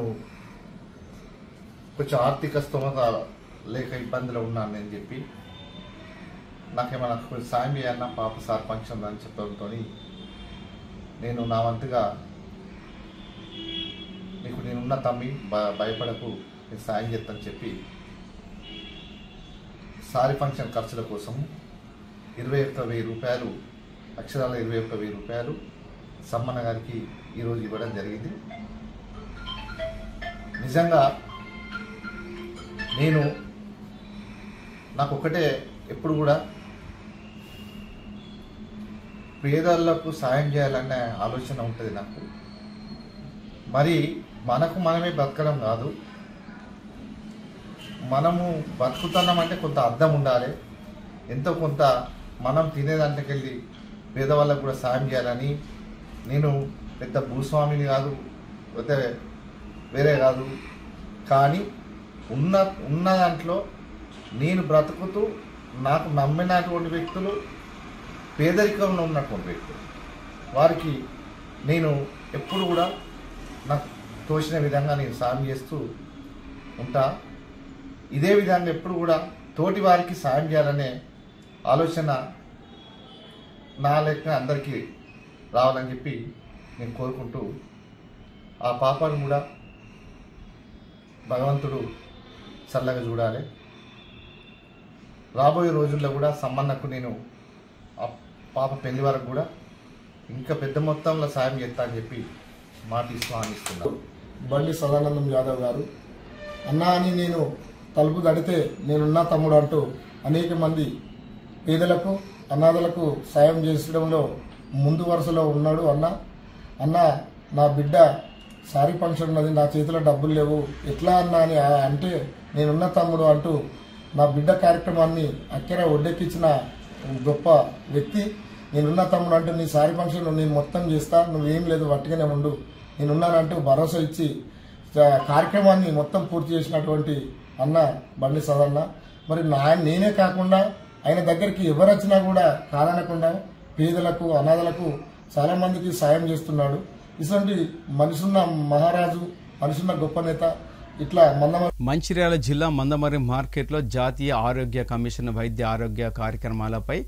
కొంచెం ఆర్థిక స్తోమత లేక ఇబ్బందిలో ఉన్నాను అని చెప్పి నాకేమన్నా కొంచెం సాయం చేయాలన్నా పాప సారీ ఫంక్షన్ అని చెప్పడంతో నేను నా వంతుగా నీకు నేనున్న తమ్మి భయపడకు నేను సాయం చేస్తాను చెప్పి సారీ ఫంక్షన్ ఖర్చుల కోసం 21,000 రూపాయలు, అక్షరాల 21,000 రూపాయలు సమ్మన్న గారికి ఈరోజు ఇవ్వడం జరిగింది. నిజంగా నేను నాకు ఒకటే ఎప్పుడు కూడా పేదలకు సాయం చేయాలనే ఆలోచన ఉంటుంది నాకు. మరి మనకు మనమే బతకడం కాదు, మనము బతుకుతున్నామంటే కొంత అర్థం ఉండాలి. ఎంతో కొంత మనం తినేదాంట్లోకి వెళ్ళి పేదవాళ్ళకు కూడా సాయం చేయాలని. నేను పెద్ద భూస్వామిని కాదు, లేకపోతే వేరే కాదు, కానీ ఉన్న దాంట్లో నేను బ్రతుకుతూ నాకు నమ్మినటువంటి వ్యక్తులు, పేదరికంలో ఉన్నటువంటి వ్యక్తులు, వారికి నేను ఎప్పుడు కూడా నాకు తోచిన విధంగా నేను సాయం చేస్తూ ఉంటా. ఇదే విధంగా ఎప్పుడు కూడా తోటి వారికి సాయం చేయాలనే ఆలోచన నా లెక్క అందరికీ రావాలని చెప్పి నేను కోరుకుంటూ, ఆ పాపను కూడా భగవంతుడు చల్లగా చూడాలి. రాబోయే రోజుల్లో కూడా సమ్మన్నకు నేను ఆ పాప పెళ్లి వరకు కూడా ఇంకా పెద్ద మొత్తంలో సాయం చేస్తా అని చెప్పి మాట ఇస్తున్నాను. బండి సదానందం యాదవ్ గారు అన్నా అని నేను తలుపు తడితే నేనున్నా తమ్ముడు అంటూ అనేక మంది పేదలకు అనాథలకు సాయం చేసడంలో ముందు వరుసలో ఉన్నాడు. అన్న నా బిడ్డ సారీ ఫంక్షన్ ఉన్నది, నా చేతిలో డబ్బులు లేవు, ఎట్లా అన్నా అని అంటే నేనున్న తమ్ముడు అంటూ నా బిడ్డ కార్యక్రమాన్ని అక్కర ఒడ్డెక్కించిన గొప్ప వ్యక్తి. నేనున్న తమ్ముడు అంటూ నీ సారీ ఫంక్షన్ నేను మొత్తం చేస్తా, నువ్వేం లేదు వట్టిగానే ఉండు, నేనున్నానంటూ భరోసా ఇచ్చి కార్యక్రమాన్ని మొత్తం పూర్తి చేసినటువంటి అన్న బండి సదన్న. మరి నేనే కాకుండా ఆయన దగ్గరికి ఎవరు వచ్చినా కూడా కాదనకుండా పేదలకు అనాథలకు చాలా మందికి సాయం చేస్తున్నాడు. ఇటువంటి మనిషిన్న మహారాజు, మనిషిన్న గొప్ప నేత. ఇట్లా మంచిర్యాల జిల్లా మందమర్రి మార్కెట్లో జాతీయ ఆరోగ్య కమిషన్ వైద్య ఆరోగ్య కార్యక్రమాలపై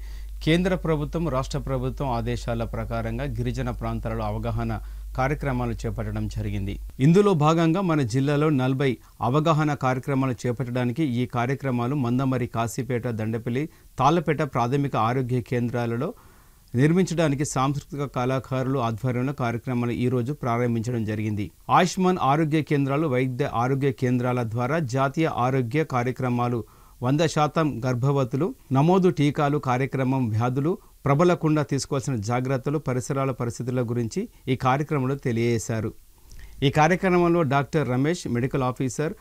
కేంద్ర ప్రభుత్వం రాష్ట్ర ప్రభుత్వం ఆదేశాల ప్రకారంగా గిరిజన ప్రాంతాలలో అవగాహన కార్యక్రమాలు చేపట్టడం జరిగింది. ఇందులో భాగంగా మన జిల్లాలో 40 అవగాహన కార్యక్రమాలు చేపట్టడానికి ఈ కార్యక్రమాలు మందమర్రి, కాశీపేట, దండపల్లి, తాళ్లపేట ప్రాథమిక ఆరోగ్య కేంద్రాలలో నిర్మించడానికి సాంస్కృతిక కళాకారులు ఆధ్వర్యంలో కార్యక్రమాలు ఈ రోజు ప్రారంభించడం జరిగింది. ఆయుష్మాన్ ఆరోగ్య కేంద్రాలు, వైద్య ఆరోగ్య కేంద్రాల ద్వారా జాతీయ ఆరోగ్య కార్యక్రమాలు, 100% గర్భవతులు నమోదు, టీకాలు కార్యక్రమం, వ్యాధులు ప్రబలకుండా తీసుకోవాల్సిన జాగ్రత్తలు, పరిసరాల పరిస్థితుల గురించి ఈ కార్యక్రమంలో తెలియజేశారు. ఈ కార్యక్రమంలో doctor Ramesh, medical officer,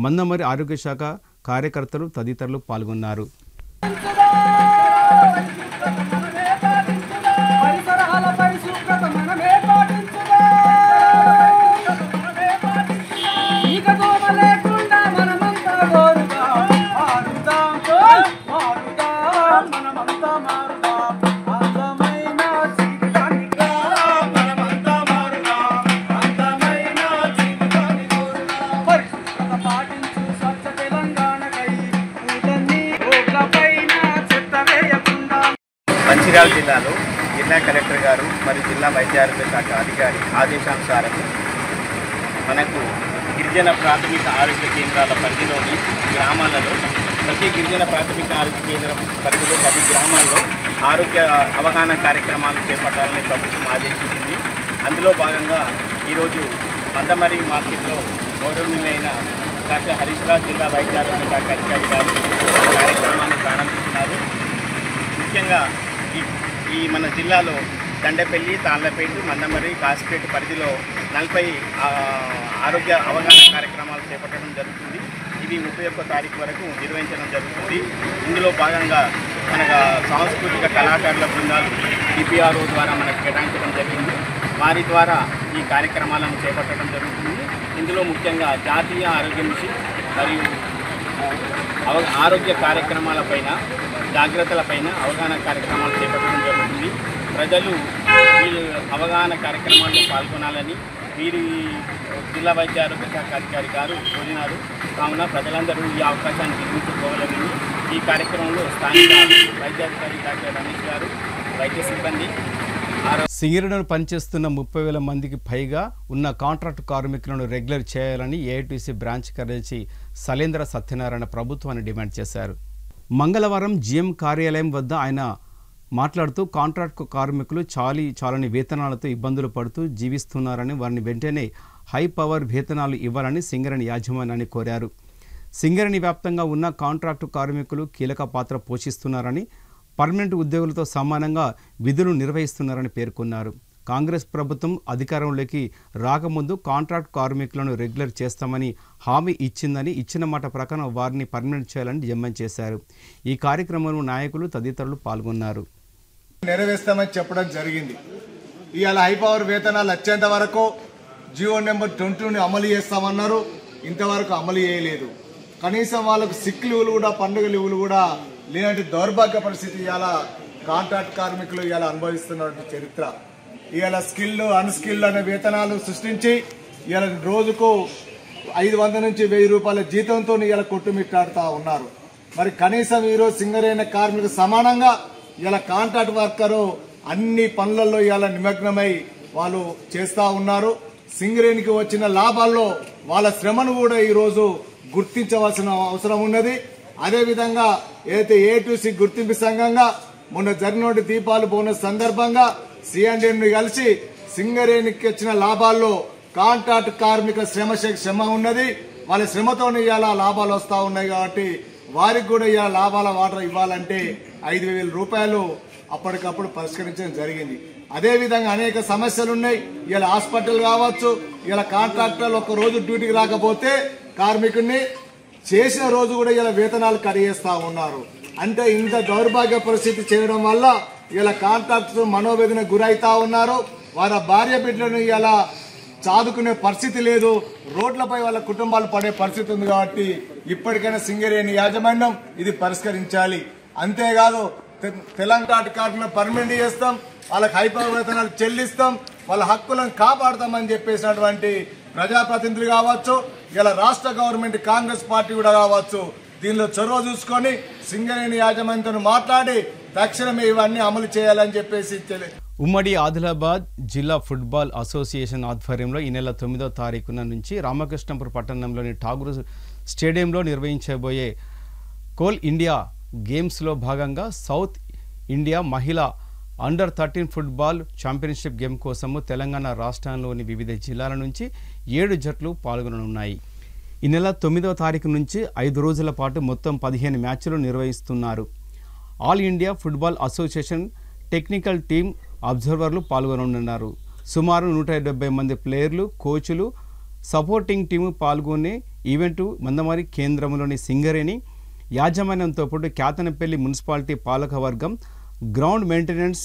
Mandamarri ఆరోగ్య శాఖ కార్యకర్తలు తదితరులు పాల్గొన్నారు. మంచిర్యాల జిల్లాలో జిల్లా కలెక్టర్ గారు మరియు జిల్లా వైద్య ఆరోగ్య శాఖ అధికారి ఆదేశానుసారం మనకు గిరిజన ప్రాథమిక ఆరోగ్య కేంద్రాల పరిధిలోని గ్రామాలలో ప్రతి గిరిజన ప్రాథమిక ఆరోగ్య కేంద్రం పరిధిలో 10 గ్రామాల్లో ఆరోగ్య అవగాహన కార్యక్రమాలు చేపట్టాలని ప్రభుత్వం ఆదేశించింది. అందులో భాగంగా ఈరోజు మందమర్రి మార్కెట్లో గౌరవనీయులైన డాక్టర్ హరీష్ రావు జిల్లా వైద్య ఆరోగ్య శాఖ అధికారి గారు కార్యక్రమాన్ని ప్రారంభిస్తున్నారు. ముఖ్యంగా ఈ మన జిల్లాలో దండపల్లి, తాళ్లపేట, మందమర్రి, కాశీపేట పరిధిలో 40 ఆరోగ్య అవగాహన కార్యక్రమాలు చేపట్టడం జరుగుతుంది. ఇది 31వ తారీఖు వరకు నిర్వహించడం జరుగుతుంది. ఇందులో భాగంగా మన సాంస్కృతిక కళాకారుల బృందాలు DPRO ద్వారా మనకు కేటాయించడం జరిగింది. వారి ద్వారా ఈ కార్యక్రమాలను చేపట్టడం జరుగుతుంది. ఇందులో ముఖ్యంగా జాతీయ ఆరోగ్య మిషన్ మరియు ఆరోగ్య కార్యక్రమాలపైన, జాగ్రత్తలపైన అవగాహన కార్యక్రమాలు చేపట్టడం జరుగుతుంది. ప్రజలు ఈ అవగాహన కార్యక్రమాల్లో పాల్గొనాలని వీరి జిల్లా వైద్య ఆరోగ్య శాఖ అధికారి గారు కోరినారు. కావున ప్రజలందరూ ఈ అవకాశాన్ని నిర్మించుకోవాలని ఈ కార్యక్రమంలో స్థానిక వైద్యాధికారి డాక్టర్ రమేష్ గారు, వైద్య సిబ్బంది, సింగరేణిలో పనిచేస్తున్న 30,000 మందికి పైగా ఉన్న కాంట్రాక్టు కార్మికులను రెగ్యులర్ చేయాలని ఏఐటీసీ బ్రాంచ్ కార్యదర్శి సలేంద్ర సత్యనారాయణ ప్రభుత్వాన్ని డిమాండ్ చేశారు. మంగళవారం జీఎం కార్యాలయం వద్ద ఆయన మాట్లాడుతూ కాంట్రాక్టు కార్మికులు చాలని వేతనాలతో ఇబ్బందులు పడుతూ జీవిస్తున్నారని, వారిని వెంటనే హై పవర్ వేతనాలు ఇవ్వాలని సింగరేణి యాజమాన్యాన్ని కోరారు. సింగరేణి వ్యాప్తంగా ఉన్న కాంట్రాక్టు కార్మికులు కీలక పాత్ర పోషిస్తున్నారని, పర్మనెంట్ ఉద్యోగులతో సమానంగా విధులు నిర్వహిస్తున్నారని పేర్కొన్నారు. కాంగ్రెస్ ప్రభుత్వం అధికారంలోకి రాకముందు కాంట్రాక్ట్ కార్మికులను రెగ్యులర్ చేస్తామని హామీ ఇచ్చిందని, ఇచ్చిన మాట ప్రకారం వారిని పర్మనెంట్ చేయాలని డిమాండ్ చేశారు. ఈ కార్యక్రమంలో నాయకులు తదితరులు పాల్గొన్నారు. నెరవేర్స్తామని చెప్పడం జరిగింది. ఇవాళ హై పవర్ వేతనాలు వచ్చేంత వరకు జియో నెంబర్ 22ని అమలు చేస్తామన్నారు. ఇంతవరకు అమలు చేయలేదు. కనీసం వాళ్ళకు సిక్ లీవులు కూడా, పండుగ లీవులు కూడా లేనట్టు దౌర్భాగ్య పరిస్థితి ఇవాళ కాంట్రాక్ట్ కార్మికులు ఇవాళ అనుభవిస్తున్న చరిత్ర. ఇవాళ స్కిల్, అన్స్కిల్ అనే వేతనాలు సృష్టించి ఇవాళ రోజుకు 500 నుంచి 1000 రూపాయల జీతంతో ఇలా కొట్టుమిట్టాడుతూ ఉన్నారు. మరి కనీసం ఈరోజు సింగరేణి కార్మికులకు సమానంగా ఇలా కాంట్రాక్ట్ వర్కరు అన్ని పనులలో ఇలా నిమగ్నమై వాళ్ళు చేస్తూ ఉన్నారు. సింగరేణికి వచ్చిన లాభాల్లో వాళ్ళ శ్రమను కూడా ఈరోజు గుర్తించవలసిన అవసరం ఉన్నది. అదేవిధంగా ఏదైతే ఏటీసీ గుర్తింపు సంఘంగా మొన్న జరిగిన దీపాలు బోనస్ సందర్భంగా సిఎండిని కలిసి సింగరేణికి వచ్చిన లాభాల్లో కాంట్రాక్ట్ కార్మికుల శ్రమ ఉన్నది. వాళ్ళ శ్రమతోనే ఇలా లాభాలు వస్తూ ఉన్నాయి. కాబట్టి వారికి కూడా ఇలా లాభాల వాటా ఇవ్వాలంటే 5,000 రూపాయలు అప్పటికప్పుడు పరిష్కరించడం జరిగింది. అదేవిధంగా అనేక సమస్యలు ఉన్నాయి. ఇలా హాస్పిటల్ కావచ్చు, ఇలా కాంట్రాక్టర్లు ఒక రోజు డ్యూటీకి రాకపోతే కార్మికుడిని చేసిన రోజు కూడా ఇలా వేతనాలు కడిగేస్తా ఉన్నారు. అంటే ఇంత దౌర్భాగ్య పరిస్థితి చేయడం వల్ల ఇలా కాంట్రాక్టర్ మనోవేదన గురైతా ఉన్నారు. వారి భార్య బిడ్డలను ఇలా చాదుకునే పరిస్థితి లేదు. రోడ్లపై వాళ్ళ కుటుంబాలు పడే పరిస్థితి ఉంది. కాబట్టి ఇప్పటికైనా సింగరేణి యాజమాన్యం ఇది పరిష్కరించాలి. అంతేకాదు తెలంగాణ కార్మికులను పర్మనెంట్ చేస్తాం, వాళ్ళకి హైపర్ వేతనాలు చెల్లిస్తాం, వాళ్ళ హక్కులను కాపాడతామని చెప్పేసినటువంటి ప్రజాప్రతినిధులు కావచ్చు, ఇలా రాష్ట్ర గవర్నమెంట్ కాంగ్రెస్ పార్టీ కూడా కావచ్చు, దీనిలో చొరవ చూసుకొని సింగరేణి యాజమాన్యంతో మాట్లాడి తక్షణమే ఇవన్నీ అమలు చేయాలని చెప్పేసి ఉమ్మడి ఆదిలాబాద్ జిల్లా ఫుట్బాల్ అసోసియేషన్ ఆధ్వర్యంలో ఈ నెల 9వ తారీఖున నుంచి రామకృష్ణపురం పట్టణంలోని ఠాగూర్ స్టేడియంలో నిర్వహించబోయే కోల్ ఇండియా గేమ్స్లో భాగంగా సౌత్ ఇండియా మహిళా అండర్-13 ఫుట్బాల్ ఛాంపియన్షిప్ గేమ్ కోసము తెలంగాణ రాష్ట్రంలోని వివిధ జిల్లాల నుంచి 7 జట్లు పాల్గొననున్నాయి. ఈ నెల 9వ తారీఖు నుంచి 5 రోజుల పాటు మొత్తం 15 మ్యాచ్లు నిర్వహిస్తున్నారు. All India football association technical team అబ్జర్వర్లు పాల్గొననున్నారు. సుమారు 170 మంది ప్లేయర్లు, కోచ్లు, సపోర్టింగ్ టీము పాల్గొనే ఈవెంటు మందమరి కేంద్రంలోని సింగరేణి యాజమాన్యంతో పాటు కేతనపల్లి మున్సిపాలిటీ పాలకవర్గం, గ్రౌండ్ మెయింటెనెన్స్,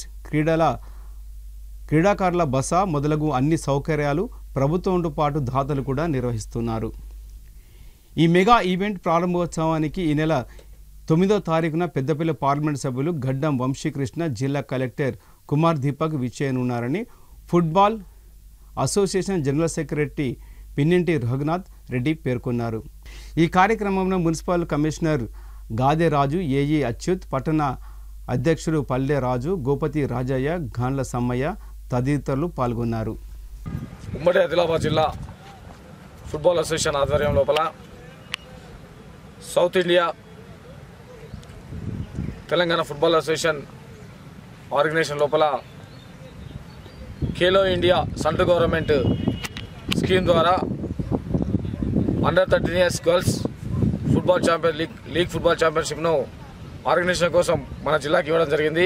క్రీడాకారుల బస మొదలగు అన్ని సౌకర్యాలు ప్రభుత్వంతో పాటు దాతలు కూడా నిర్వహిస్తున్నారు. ఈ మెగా ఈవెంట్ ప్రారంభోత్సవానికి ఈ నెల 9వ తారీఖున పెద్దపల్లి పార్లమెంట్ సభ్యులు గడ్డం వంశీకృష్ణ, జిల్లా కలెక్టర్ కుమార్ దీపక్ విచ్చేయనున్నారని football association general secretary Pinninti Raghunath Reddy పేర్కొన్నారు. ఈ కార్యక్రమంలో municipal commissioner Gade Raju, AE Achyut, పట్టణ అధ్యక్షుడు పల్లె రాజు, గోపతి రాజయ్య, గాన్ల సమ్మయ్య తదితరులు పాల్గొన్నారు. ఉమ్మడి ఆదిలాబాద్ జిల్లా ఫుట్బాల్ అసోసియేషన్ ఆధ్వర్యం లోపల south India Telangana football association organisation లోపల Khelo India central government scheme ద్వారా అండర్-13 years girls football league football ఛాంపియన్షిప్ను ఆర్గనైజేషన్ కోసం మన జిల్లాకి ఇవ్వడం జరిగింది.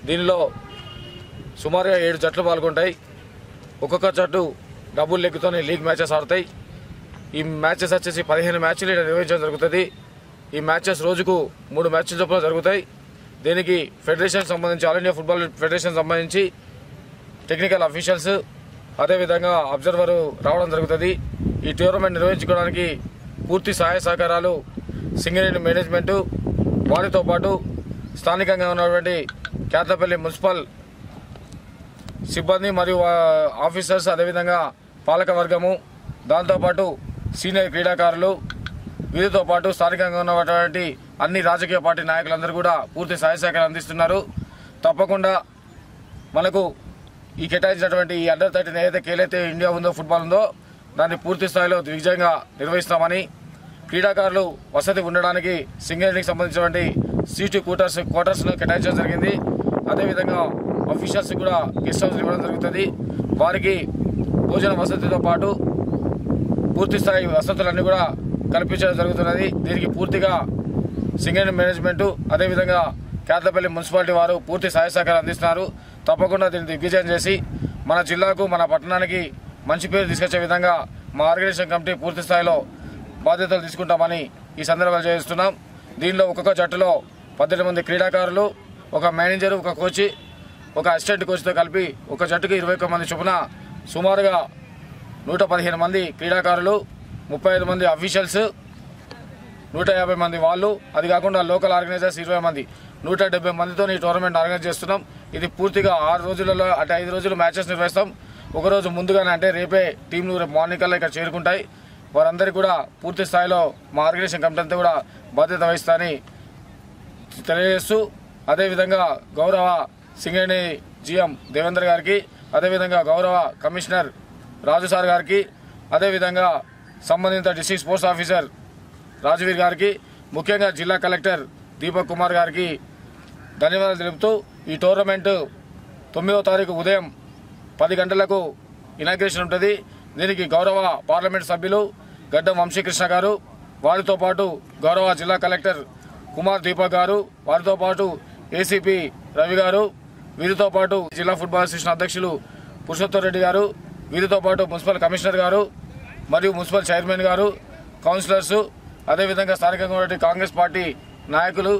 దీనిలో సుమారుగా 7 జట్లు పాల్గొంటాయి. ఒక్కొక్క జట్టు డబుల్ లెగ్తోనే లీగ్ మ్యాచెస్ ఆడతాయి. ఈ మ్యాచెస్ వచ్చేసి 15 మ్యాచ్లు నిర్వహించడం జరుగుతుంది. ఈ మ్యాచెస్ రోజుకు 3 మ్యాచ్ల చొప్పున జరుగుతాయి. దీనికి ఫెడరేషన్ సంబంధించి ఆల్ ఇండియా ఫుట్బాల్ ఫెడరేషన్ సంబంధించి టెక్నికల్ అఫీషియల్స్, అదేవిధంగా అబ్జర్వర్ రావడం జరుగుతుంది. ఈ టోర్నమెంట్ నిర్వహించుకోవడానికి పూర్తి సహాయ సహకారాలు సింగరేణి మేనేజ్మెంటు, వారితో పాటు స్థానికంగా ఉన్నటువంటి కేతనపల్లి మున్సిపల్ సిబ్బంది మరియు ఆఫీసర్స్, అదేవిధంగా పాలక వర్గము, దాంతోపాటు సీనియర్ క్రీడాకారులు, వీరితో పాటు స్థానికంగా ఉన్నటువంటి అన్ని రాజకీయ పార్టీ నాయకులందరూ కూడా పూర్తి సహాయ సహకారం అందిస్తున్నారు. తప్పకుండా మనకు ఈ కేటాయించినటువంటి ఈ అండర్-13 ఏదైతే కేలైతే ఇండియా ఉందో, ఫుట్బాల్ ఉందో, దాన్ని పూర్తి స్థాయిలో దిగ్విజయంగా నిర్వహిస్తామని, క్రీడాకారులు వసతి ఉండడానికి సింగరేణికి సంబంధించినటువంటి సీటు క్వార్టర్స్ను కేటాయించడం జరిగింది. అదేవిధంగా అఫీషియల్స్ కూడా గెస్ట్ హౌస్ ఇవ్వడం జరుగుతుంది. వారికి భోజన వసతితో పాటు పూర్తి స్థాయి వసతులన్నీ కూడా కల్పించడం జరుగుతున్నది. దీనికి పూర్తిగా సింగరేణి మేనేజ్మెంటు, అదేవిధంగా కేతనపల్లి మున్సిపాలిటీ వారు పూర్తి సహాయ సహకారం అందిస్తున్నారు. తప్పకుండా దీన్ని దిగ్విజయం చేసి మన జిల్లాకు, మన పట్టణానికి మంచి పేరు తీసుకొచ్చే విధంగా మా ఆర్గనైజేషన్ కమిటీ పూర్తి స్థాయిలో బాధ్యతలు తీసుకుంటామని ఈ సందర్భంగా చేస్తున్నాం. దీనిలో ఒక్కొక్క జట్టులో 18 మంది క్రీడాకారులు, ఒక మేనేజరు, ఒక కోచ్, ఒక అసిస్టెంట్ కోచ్తో కలిపి ఒక జట్టుకు 21 మంది చొప్పున సుమారుగా 115 మంది క్రీడాకారులు, 35 మంది అఫీషియల్స్, 150 మంది వాళ్ళు, అది కాకుండా లోకల్ ఆర్గనైజర్స్ 20 మంది, 170 మందితో ఈ టోర్నమెంట్ ఆర్గనైజ్ చేస్తున్నాం. ఇది పూర్తిగా 6 రోజులలో, అంటే 5 రోజులు మ్యాచెస్ నిర్వహిస్తాం. ఒకరోజు ముందుగానే, అంటే రేపే టీంలు రేపు మార్నింగ్ కల్లా ఇక్కడ చేరుకుంటాయి. వారందరికీ కూడా పూర్తి స్థాయిలో మా ఆర్గనైజేషన్ కమిటీ అంతా కూడా బాధ్యత వహిస్తారని తెలియజేస్తూ, అదేవిధంగా గౌరవ సింగరేణి జిఎం దేవేందర్ గారికి, అదేవిధంగా గౌరవ కమిషనర్ రాజు సార్ గారికి, అదేవిధంగా సంబంధిత డిస్ట్రిక్ట్ స్పోర్ట్స్ ఆఫీసర్ రాజవీర్ గారికి, ముఖ్యంగా జిల్లా కలెక్టర్ దీపక్ కుమార్ గారికి ధన్యవాదాలు తెలుపుతూ, ఈ టోర్నమెంటు 9వ తారీఖు ఉదయం 10 గంటలకు ఇనాగ్రేషన్ ఉంటుంది. దీనికి గౌరవ పార్లమెంట్ సభ్యులు గడ్డం వంశీకృష్ణ గారు, వారితో పాటు గౌరవ జిల్లా కలెక్టర్ కుమార్ దీపక్ గారు, వారితో పాటు ఏసీపీ రవి గారు, వీరితో పాటు జిల్లా ఫుట్బాల్ అసోసియేషన్ అధ్యక్షులు పురుషోత్తమ్ రెడ్డి గారు, వీరితో పాటు మున్సిపల్ కమిషనర్ గారు మరియు మున్సిపల్ చైర్మన్ గారు, కౌన్సిలర్స్, అదేవిధంగా స్థానికంగా ఉన్న కాంగ్రెస్ పార్టీ నాయకులు,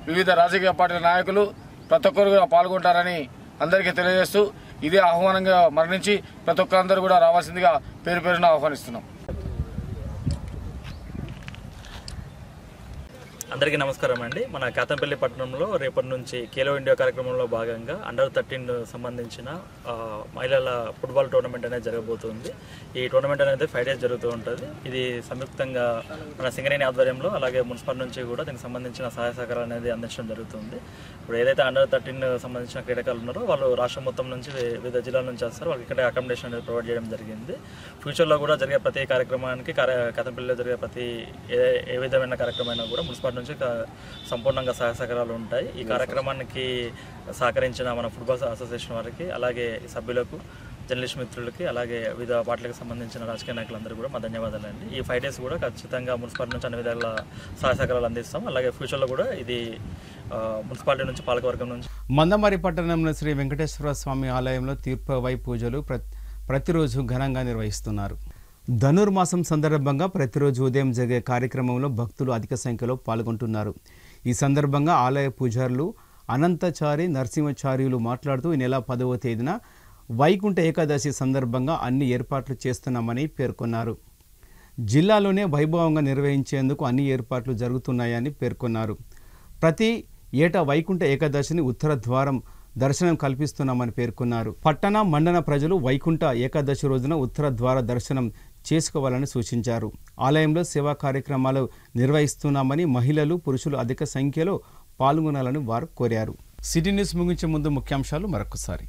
వివిధ రాజకీయ పార్టీల నాయకులు ప్రతి ఒక్కరు కూడా పాల్గొంటారని అందరికీ తెలియజేస్తూ, ఇదే ఆహ్వానంగా మరణించి ప్రతి ఒక్కరందరూ కూడా రావాల్సిందిగా పేరు పేరున ఆహ్వానిస్తున్నాం. అందరికీ నమస్కారం అండి. మన కేతంపల్లి పట్టణంలో రేపటి నుంచి ఖేలో ఇండియా కార్యక్రమంలో భాగంగా అండర్-13 సంబంధించిన మహిళల ఫుట్బాల్ టోర్నమెంట్ అనేది జరగబోతుంది. ఈ టోర్నమెంట్ అనేది 5 days జరుగుతూ ఉంటుంది. ఇది సంయుక్తంగా మన సింగరేణి ఆధ్వర్యంలో అలాగే మున్సిపల్ నుంచి కూడా దీనికి సంబంధించిన సహాయ సహకారాలు అనేది అందించడం జరుగుతుంది. ఇప్పుడు ఏదైతే అండర్-13 సంబంధించిన క్రీడాకారులు ఉన్నారో వాళ్ళు రాష్ట్రం మొత్తం నుంచి వివిధ జిల్లాల నుంచి వస్తారు. వాళ్ళకి ఇక్కడే అకామిడేషన్ అనేది ప్రొవైడ్ చేయడం జరిగింది. ఫ్యూచర్లో కూడా జరిగే ప్రతి కార్యక్రమానికి కేతంపల్లిలో జరిగే ప్రతి ఏ విధమైన కార్యక్రమం కూడా మున్సిపల్ నుంచి సంపూర్ణంగా సహాయ సహకారాలు ఉంటాయి. ఈ కార్యక్రమానికి సహకరించిన మన ఫుట్బాల్ అసోసియేషన్ వారికి, అలాగే సభ్యులకు, జర్నలిస్ట్ మిత్రులకి, అలాగే వివిధ పార్టీలకు సంబంధించిన రాజకీయ నాయకులందరూ కూడా మా ధన్యవాదాలు అండి. ఈ 5 days కూడా ఖచ్చితంగా మున్సిపాలిటీ నుంచి అన్ని విధాల సహాయ సహకారాలు అందిస్తాం. అలాగే ఫ్యూచర్లో కూడా ఇది మున్సిపాలిటీ నుంచి పాలకవర్గం నుంచి. మందమరి పట్టణంలో శ్రీ వెంకటేశ్వర స్వామి ఆలయంలో తీర్పవై పూజలు ప్రతిరోజు ఘనంగా నిర్వహిస్తున్నారు. ధనుర్మాసం సందర్భంగా ప్రతిరోజు ఉదయం జరిగే కార్యక్రమంలో భక్తులు అధిక సంఖ్యలో పాల్గొంటున్నారు. ఈ సందర్భంగా ఆలయ పూజారులు అనంతచారి నరసింహచార్యులు మాట్లాడుతూ ఈ నెల 10వ తేదీన వైకుంఠ ఏకాదశి సందర్భంగా అన్ని ఏర్పాట్లు చేస్తున్నామని పేర్కొన్నారు. జిల్లాలోనే వైభవంగా నిర్వహించేందుకు అన్ని ఏర్పాట్లు జరుగుతున్నాయని పేర్కొన్నారు. ప్రతి ఏటా వైకుంఠ ఏకాదశిని ఉత్తర ద్వారం దర్శనం కల్పిస్తున్నామని పేర్కొన్నారు. పట్టణ మండల ప్రజలు వైకుంఠ ఏకాదశి రోజున ఉత్తర ద్వార దర్శనం చేసుకోవాలని సూచించారు. ఆలయంలో సేవా కార్యక్రమాలు నిర్వహిస్తున్నామని, మహిళలు పురుషులు అధిక సంఖ్యలో పాల్గొనాలని వారు కోరారు. సిటీ న్యూస్ ముగించే ముందు ముఖ్యాంశాలు మరొకసారి.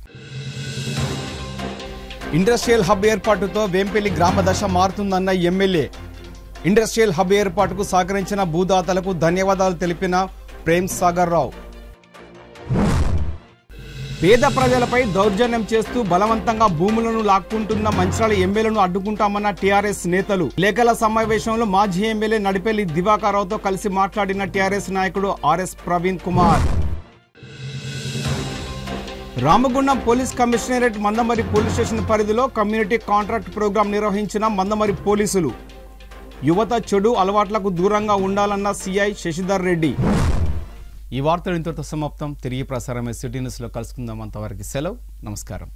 ఇండస్ట్రియల్ హబ్ ఏర్పాటుతో వేంపల్లి గ్రామ దశ మారుతుందన్న ఎమ్మెల్యే. ఇండస్ట్రియల్ హబ్ ఏర్పాటుకు సహకరించిన భూదాతలకు ధన్యవాదాలు తెలిపిన ప్రేమ్ సాగర్ రావు. పేద ప్రజలపై దౌర్జన్యం చేస్తూ బలవంతంగా భూములను లాక్కుంటున్న మంచిర్యాల ఎమ్మెల్యేను అడ్డుకుంటామన్న టీఆర్ఎస్ నేతలు. లేఖల సమావేశంలో మాజీ ఎమ్మెల్యే నడిపెల్లి దివాకర్ రావుతో కలిసి మాట్లాడిన టీఆర్ఎస్ నాయకుడు RS Praveen Kumar. Ramagundam police commissionerate Mandamarri police station పరిధిలో కమ్యూనిటీ కాంట్రాక్ట్ ప్రోగ్రాం నిర్వహించిన మందమరి పోలీసులు. యువత చెడు అలవాట్లకు దూరంగా ఉండాలన్న సిఐ శశిధర్ రెడ్డి. ఈ వార్తలు ఇంతటితో సమాప్తం. తిరిగి ప్రసారమే సిటీ న్యూస్లో కలుసుకుందాం. అంతవరకు సెలవు. నమస్కారం.